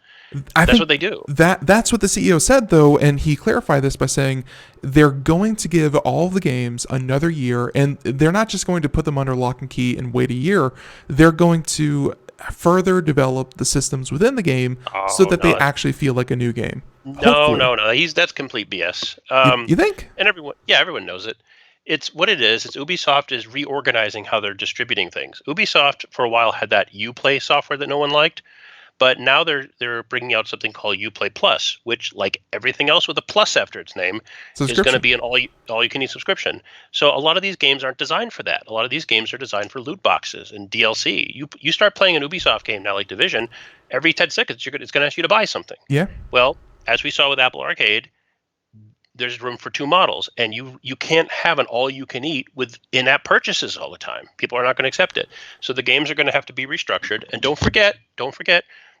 That's what they do. That's what the CEO said, though, and he clarified this by saying they're going to give all the games another year, and they're not just going to put them under lock and key and wait a year. They're going to further develop the systems within the game so that they actually feel like a new game. No. That's complete BS. You think? And everyone knows it. It's what it is. It's Ubisoft is reorganizing how they're distributing things. Ubisoft for a while had that Uplay software that no one liked, but now they're bringing out something called Uplay Plus, which, like everything else with a plus after its name, is going to be an all you can eat subscription. So a lot of these games aren't designed for that. A lot of these games are designed for loot boxes and DLC. You start playing an Ubisoft game now, like Division, every 10 seconds it's going to ask you to buy something. Yeah. Well, as we saw with Apple Arcade, there's room for two models, and you can't have an all-you-can-eat with in-app purchases all the time. People are not going to accept it. So the games are going to have to be restructured. And don't forget,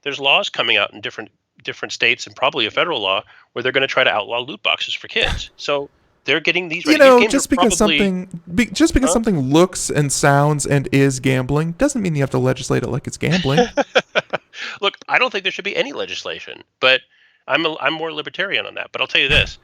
there's laws coming out in different states and probably a federal law where they're going to try to outlaw loot boxes for kids. So they're getting these. Just because something looks and sounds and is gambling doesn't mean you have to legislate it like it's gambling. Look, I don't think there should be any legislation, but I'm more libertarian on that. But I'll tell you this.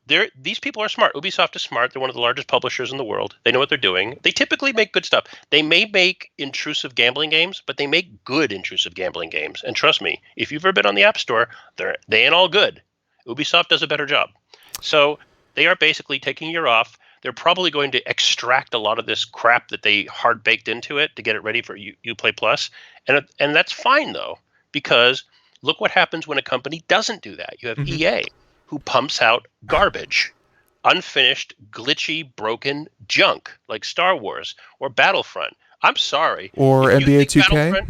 These people are smart. Ubisoft is smart. They're one of the largest publishers in the world. They know what they're doing. They typically make good stuff. They may make intrusive gambling games, but they make good intrusive gambling games. And trust me, if you've ever been on the App Store, they ain't all good. Ubisoft does a better job. So they are basically taking a year off. They're probably going to extract a lot of this crap that they hard baked into it to get it ready for Uplay Plus, and that's fine though, because look what happens when a company doesn't do that. You have EA, who pumps out garbage, unfinished, glitchy, broken junk like Star Wars or Battlefront. I'm sorry. Or If you NBA think 2K.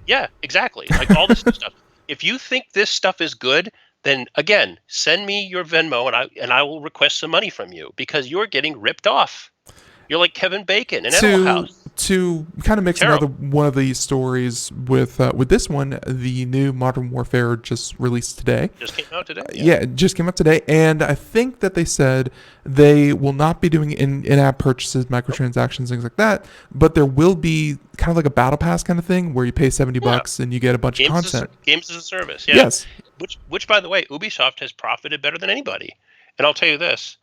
Yeah, exactly. Like all this stuff. If you think this stuff is good, then again, send me your Venmo and I will request some money from you, because you're getting ripped off. You're like Kevin Bacon in Animal House. To kind of mix Terrible. another one of these stories with this one, the new Modern Warfare just released today. Just came out today. Yeah, it just came out today, and I think that they said they will not be doing in-app purchases, microtransactions, things like that, but there will be kind of like a battle pass kind of thing where you pay $70 and you get a bunch of content. Games as a service, yeah. Yes. Which, by the way, Ubisoft has profited better than anybody. And I'll tell you this,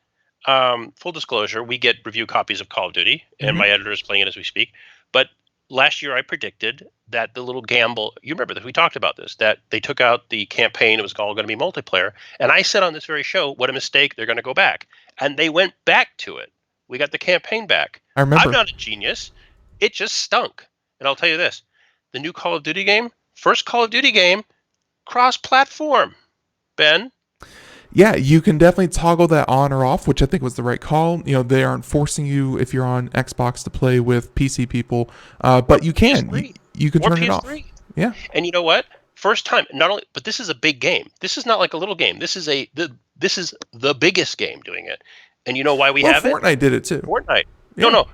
full disclosure, we get review copies of Call of Duty, and my editor is playing it as we speak. But last year I predicted that the little gamble, you remember that we talked about this, that they took out the campaign, it was all going to be multiplayer. And I said on this very show, what a mistake, they're going to go back. And they went back to it. We got the campaign back. I remember. I'm not a genius. It just stunk. And I'll tell you this, the new Call of Duty game, first Call of Duty game, cross-platform. Ben? Yeah, you can definitely toggle that on or off, which I think was the right call. You know, they aren't forcing you, if you're on Xbox, to play with PC people, but you can. You can turn it off. Yeah. And you know what? First time, not only, but this is a big game. This is not like a little game. This is the biggest game doing it. And you know why we have Fortnite it? did it too. Fortnite. Yeah. No.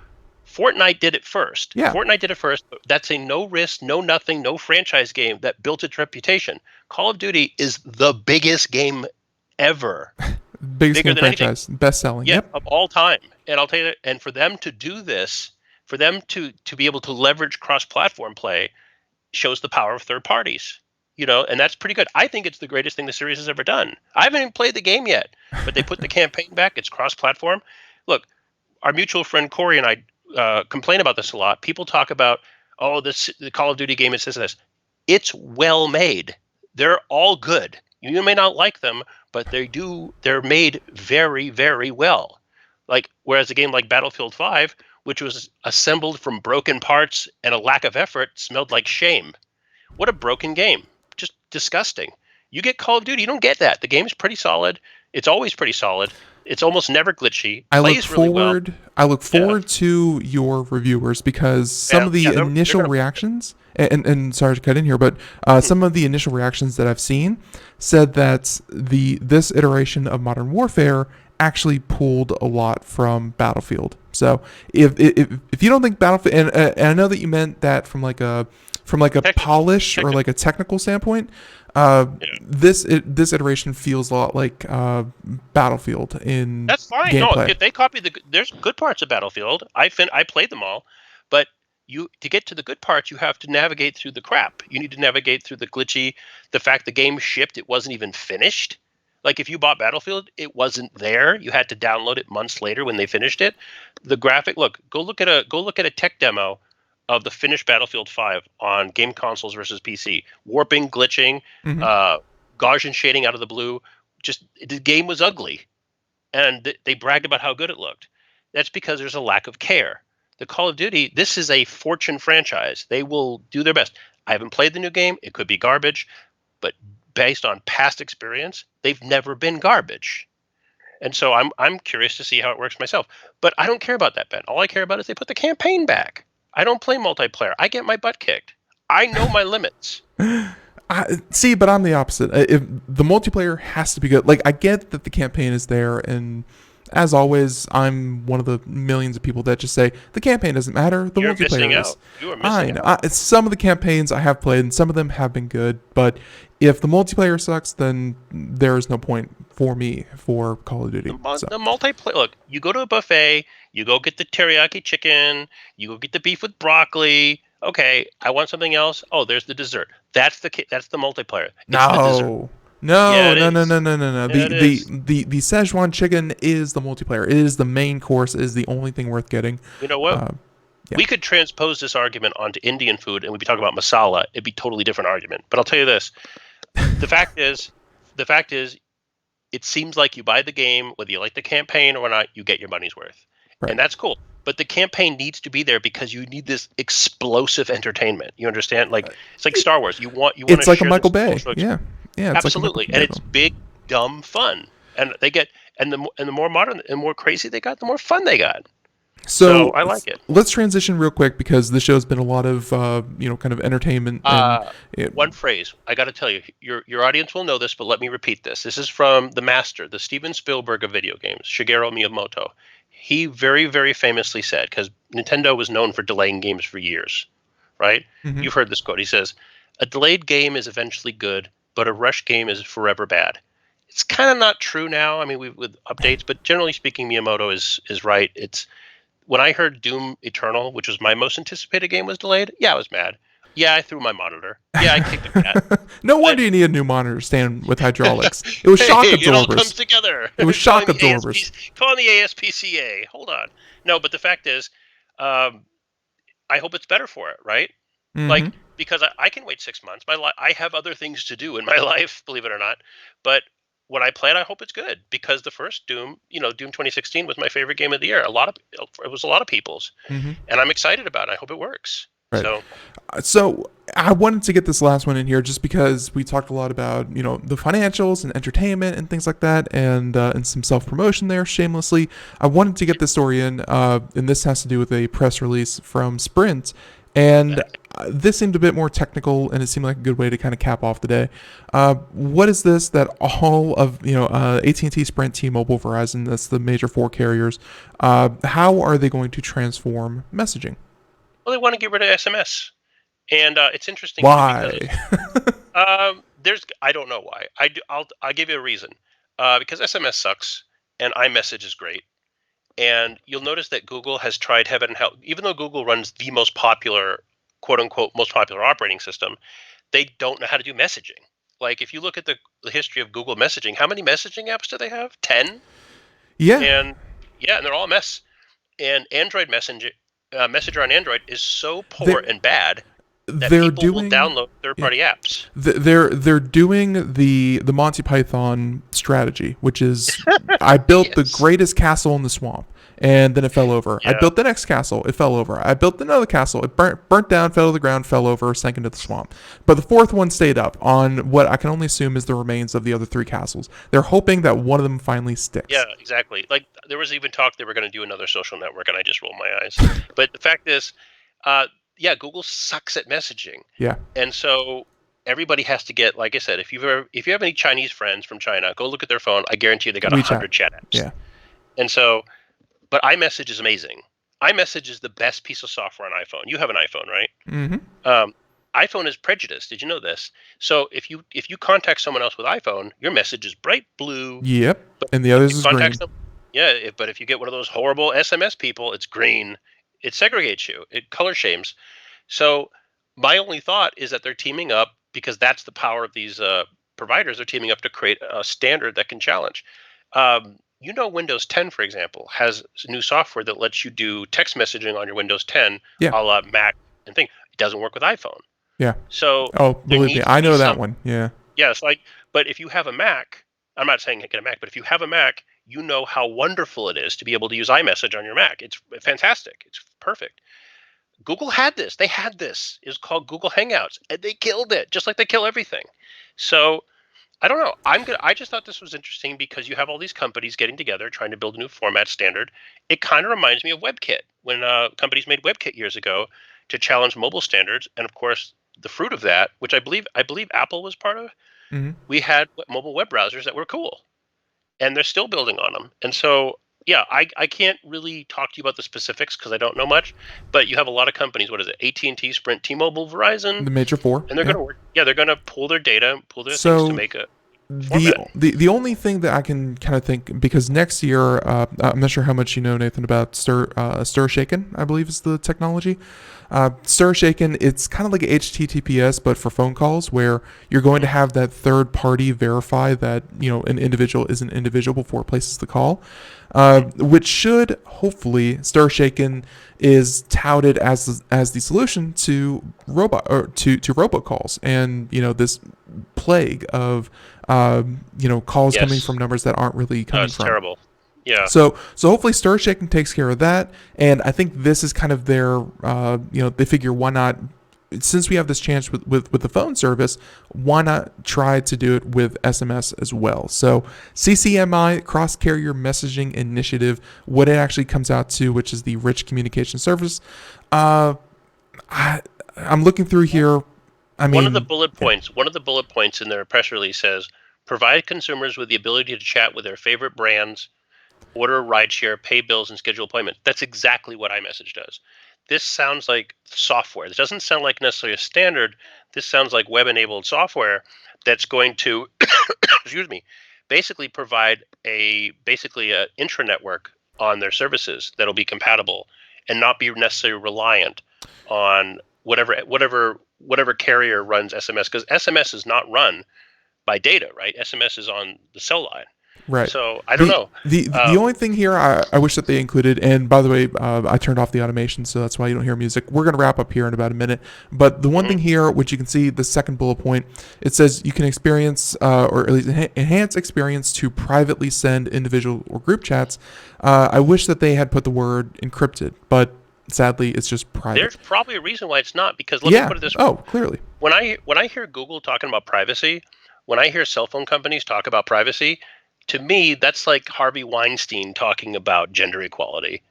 Fortnite did it first. Yeah. Fortnite did it first. But that's a no risk, no nothing, no franchise game that built its reputation. Call of Duty is the biggest game ever. Biggest game franchise, best selling. Yeah, Yep. of all time. And I'll tell you, and for them to do this, for them to be able to leverage cross-platform play, shows the power of third parties. You know, and that's pretty good. I think it's the greatest thing the series has ever done. I haven't even played the game yet, but they put the campaign back. It's cross-platform. Look, our mutual friend Corey and I complain about this a lot. People talk about, the Call of Duty game is this. It's well made. They're all good. You may not like them, but they're made very, very well. Like, whereas a game like Battlefield 5, which was assembled from broken parts and a lack of effort, smelled like shame. What a broken game. Just disgusting. You get Call of Duty, you don't get that. The game's pretty solid. It's always pretty solid. It's almost never glitchy. I look forward to your reviewers, because some of the initial reactions, and sorry to cut in here, but some of the initial reactions that I've seen said that this iteration of Modern Warfare actually pulled a lot from Battlefield. So if you don't think Battlefield, and I know that you meant that from like a polish or like a technical standpoint, this iteration feels a lot like Battlefield in that's fine. gameplay. No, if they copy there's good parts of Battlefield. I played them all, but to get to the good parts, you have to navigate through the crap. You need to navigate through the glitchy, the fact the game shipped, it wasn't even finished. Like if you bought Battlefield, it wasn't there. You had to download it months later when they finished it. The graphic, go look at a tech demo of the finished Battlefield 5 on game consoles versus PC. Warping, glitching, Gaussian shading out of the blue. Just the game was ugly, and they bragged about how good it looked. That's because there's a lack of care. The Call of Duty, this is a Fortune franchise. They will do their best. I haven't played the new game. It could be garbage, but based on past experience, they've never been garbage. And so I'm curious to see how it works myself. But I don't care about that, Ben. All I care about is they put the campaign back. I don't play multiplayer. I get my butt kicked. I know my limits. See, but I'm the opposite. If the multiplayer has to be good, like I get that the campaign is there, and as always, I'm one of the millions of people that just say the campaign doesn't matter. The You're multiplayer missing is. out. You are missing out. Some of the campaigns I have played, and some of them have been good. But if the multiplayer sucks, then there is no point for me for Call of Duty. The multiplayer. Look, you go to a buffet. You go get the teriyaki chicken. You go get the beef with broccoli. Okay, I want something else. Oh, there's the dessert. That's the multiplayer. It's the dessert. Yeah, No, it no, no, is. no, no, no, no. Yeah, The it the is. the Szechuan chicken is the multiplayer. It is the main course. It is the only thing worth getting. You know what? Uh, yeah. We could transpose this argument onto Indian food, and we'd be talking about masala. It'd be a totally different argument. But I'll tell you this: the fact is, the fact is, it seems like you buy the game, whether you like the campaign or not, you get your money's worth, Right. and that's cool. But the campaign needs to be there because you need this explosive entertainment. You understand? Like it's like It, Star Wars. You want it's to like a share Michael this Bay. emotional Yeah. Yeah. It's like a Michael absolutely, and Bay it's film. big, dumb fun. And they get and the more modern and more crazy they got, the more fun they got. So So I like it. let's transition real quick because this show's been a lot of kind of entertainment and it, One phrase I got to tell you, your audience will know this, but let me repeat this. This is from the master, the Steven Spielberg of video games, Shigeru Miyamoto. He very, very famously said, because Nintendo was known for delaying games for years, right? mhm. You've heard this quote. He says, "A delayed game is eventually good, but a rushed game is forever bad." It's kind of not true now. I mean, with updates, but generally speaking, Miyamoto is right. It's when I heard Doom Eternal, which was my most anticipated game, was delayed. Yeah, I was mad. Yeah, I threw my monitor. Yeah, I kicked a cat. No But wonder you need a new monitor stand with hydraulics. It was hey, shock it all comes absorbers. together. It was calling shock the absorbers. calling the ASPCA. Hold on. No, but the fact is, um, I hope it's better for it, right? Mm-hmm. Like because I can wait 6 months. I have other things to do in my life, believe it or not. But when I play it, I hope it's good because the first Doom, Doom 2016 was my favorite game of the year. It was a lot of people's, Mm-hmm. and I'm excited about it. I hope it works. Right. So So I wanted to get this last one in here just because we talked a lot about the financials and entertainment and things like that, and some self promotion there shamelessly. I wanted to get this story in, and this has to do with a press release from Sprint. And this seemed a bit more technical, and it seemed like a good way to kind of cap off the day. What is this that all of AT&T, Sprint, T-Mobile, Verizon, that's the major four carriers, how are they going to transform messaging? well, they want to get rid of SMS, and it's interesting too because Why? there's I don't know why. I'll give you a reason. Because SMS sucks and iMessage is great. And you'll notice that Google has tried heaven and hell. Even though Google runs the most popular, quote unquote, most popular operating system, they don't know how to do messaging. Like if you look at the history of Google messaging, how many messaging apps do they have? 10? Yeah, And yeah, and they're all a mess. And Android Messenger on Android is so they poor and bad that they're people will doing download yeah, third-party apps. they're doing the Monty Python strategy, which is I built the Yes. greatest castle in the swamp, and then it fell over. I Yeah. built the next castle, it fell over. I built another castle, it burnt down, fell to the ground, fell over, sank into the swamp. But the fourth one stayed up on what I can only assume is the remains of the other three castles. They're hoping that one of them finally Yeah, sticks. exactly. Like there was even talk they were going to do another social network, and I just rolled my eyes. But the fact is, uh, yeah, Google sucks at messaging, Yeah, and so everybody has to get. Like I said, if you have any Chinese friends from China, go look at their phone. I guarantee you they got WeChat. 100 chat apps. Yeah. And so, but iMessage is amazing. iMessage is the best piece of software on iPhone. You have an iPhone, right? Mm-hmm. Um, iPhone is prejudiced. Did you know this? So if you contact someone else with iPhone, your message is bright blue. Yep. But And the if others you is contact green. some, yeah. But if you get one of those horrible SMS people, it's green. It segregates you. It color shames. So my only thought is that they're teaming up because that's the power of these providers. They're teaming up to create a standard that can challenge. Windows 10, for example, has new software that lets you do text messaging on your Windows 10, Yeah. a la Mac and thing. It doesn't work with iPhone. Yeah. So Oh, there believe me, needs to I be know that some. one. Yeah. Yeah, it's like, but if you have a Mac, I'm not saying get a Mac, but if you have a Mac, you know how wonderful it is to be able to use iMessage on your Mac. It's fantastic. It's perfect. Google had this. They had this. It's called Google Hangouts, and they killed it, just like they kill everything. So I don't know. I just thought this was interesting because you have all these companies getting together trying to build a new format standard. It kind of reminds me of WebKit when companies made WebKit years ago to challenge mobile standards, and of course the fruit of that, which I believe Apple was part of, Mm-hmm. we had mobile web browsers that were cool, and they're still building on them. And so, yeah, I can't really talk to you about the specifics because I don't know much. But you have a lot of companies. What is it? AT&T, Sprint, T-Mobile, Verizon, The major four. and they're Yeah. going to work. Yeah, they're going to pull their data, pull their things to So make a. format. The only thing that I can kind of think, because next year, I'm not sure how much you know, Nathan, about Stir Shaken, I believe is the technology. Stir Shaken, it's kind of like HTTPS, but for phone calls, where you're going to have that third party verify that an individual is an individual before it places the call, which should hopefully Stir Shaken is touted as the solution to robot or to robocalls, and this plague of calls coming from numbers that aren't really coming from. Terrible. Yeah. So hopefully Stir Shaking takes care of that, and I think this is kind of their they figure, why not, since we have this chance with the phone service, why not try to do it with SMS as well? So CCMI, Cross Carrier Messaging Initiative, what it actually comes out to, which is the Rich Communication Service. I'm looking through here. One of the bullet points in their press release says, provide consumers with the ability to chat with their favorite brands, order rideshare, pay bills, and schedule appointments. That's exactly what iMessage does. This sounds like software. This doesn't sound like necessarily a standard. This sounds like web-enabled software that's going to, excuse me, basically provide a intranetwork on their services that'll be compatible and not be necessarily reliant on whatever carrier runs SMS, because SMS is not run by data, right? SMS is on the cell line. Right. So I don't know. The only thing here I wish that they included, and by the way, I turned off the automation, so that's why you don't hear music. We're going to wrap up here in about a minute. But the one thing here, which you can see, the second bullet point, it says you can experience or at least enhance experience to privately send individual or group chats. I wish that they had put the word encrypted, but sadly, it's just private. There's probably a reason why it's not, because let me put it this way. Oh, clearly. When I hear Google talking about privacy, when I hear cell phone companies talk about privacy, to me, that's like Harvey Weinstein talking about gender equality.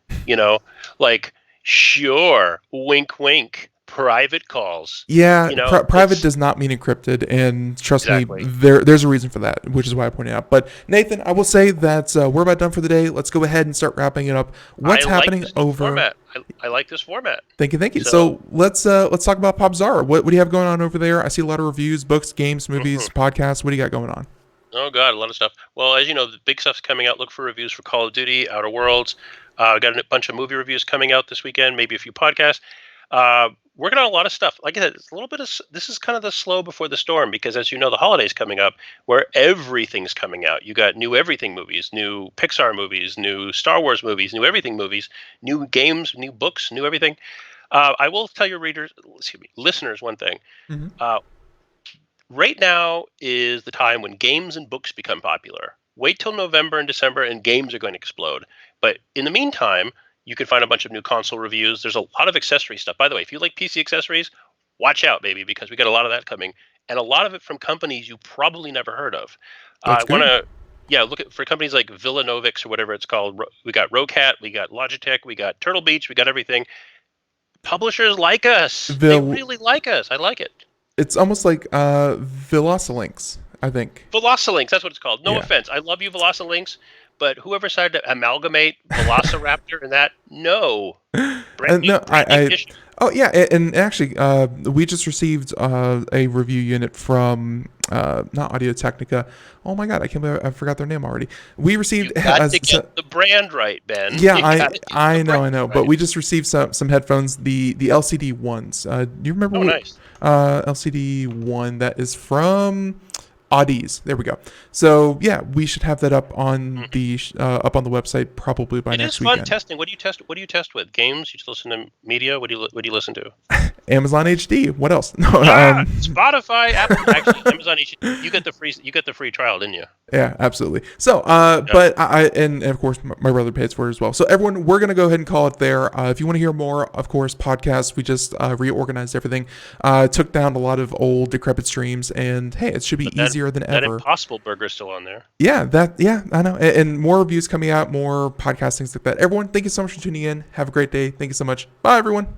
Like, sure, wink, wink, private calls. Yeah, private does not mean encrypted, and trust me, there's a reason for that, which is why I pointed out. But Nathan, I will say that we're about done for the day. Let's go ahead and start wrapping it up. What's happening over? Format. I like this format. Thank you. So let's talk about Popzara. What do you have going on over there? I see a lot of reviews, books, games, movies, podcasts. What do you got going on? Oh, God, a lot of stuff. Well, as you know, the big stuff's coming out. Look for reviews for Call of Duty, Outer Worlds. Got a bunch of movie reviews coming out this weekend, maybe a few podcasts. Working on a lot of stuff. Like I said, it's a little bit of, this is kind of the slow before the storm, because as you know, the holiday's coming up where everything's coming out. You got new everything movies, new Pixar movies, new Star Wars movies, new everything movies, new games, new books, new everything. I will tell your listeners one thing. Right now is the time when games and books become popular. Wait till November and December and games are going to explode. But in the meantime, you can find a bunch of new console reviews. There's a lot of accessory stuff. By the way, if you like PC accessories, watch out, baby, because we got a lot of that coming. And a lot of it from companies you probably never heard of. I want to, look for companies like Villanovix or whatever it's called. We got Rocat, we got Logitech, we got Turtle Beach, we got everything. Publishers like us. They really like us. I like it. It's almost like Velocilinx, I think. Velocilinx, that's what it's called. No offense. I love you, Velocilinx, but whoever decided to amalgamate Velociraptor and that, no. And actually, we just received a review unit from not Audio Technica. Oh my God, I can't believe I forgot their name already. We received you got to get the brand right, Ben. Yeah, I know. Right. But we just received some headphones, the LCD ones. Do you remember? Oh, nice. LCD one that is from Oddies. There we go. So yeah, we should have that up on the website probably by next weekend. It is fun testing. What do you test with? Games? You just listen to media? What do you listen to? Amazon HD. What else? No, Spotify, Apple. Actually, Amazon HD. You get the free trial, didn't you? Yeah, absolutely. So, but and of course my brother pays for it as well. So everyone, we're gonna go ahead and call it there. If you want to hear more, of course, podcasts. We just reorganized everything, took down a lot of old decrepit streams, and hey, it should be easier than ever. That Impossible Burger's still on there. Yeah, I know, and more reviews coming out, more podcasts, things like that. Everyone, thank you so much for tuning in. Have a great day. Thank you so much. Bye, everyone.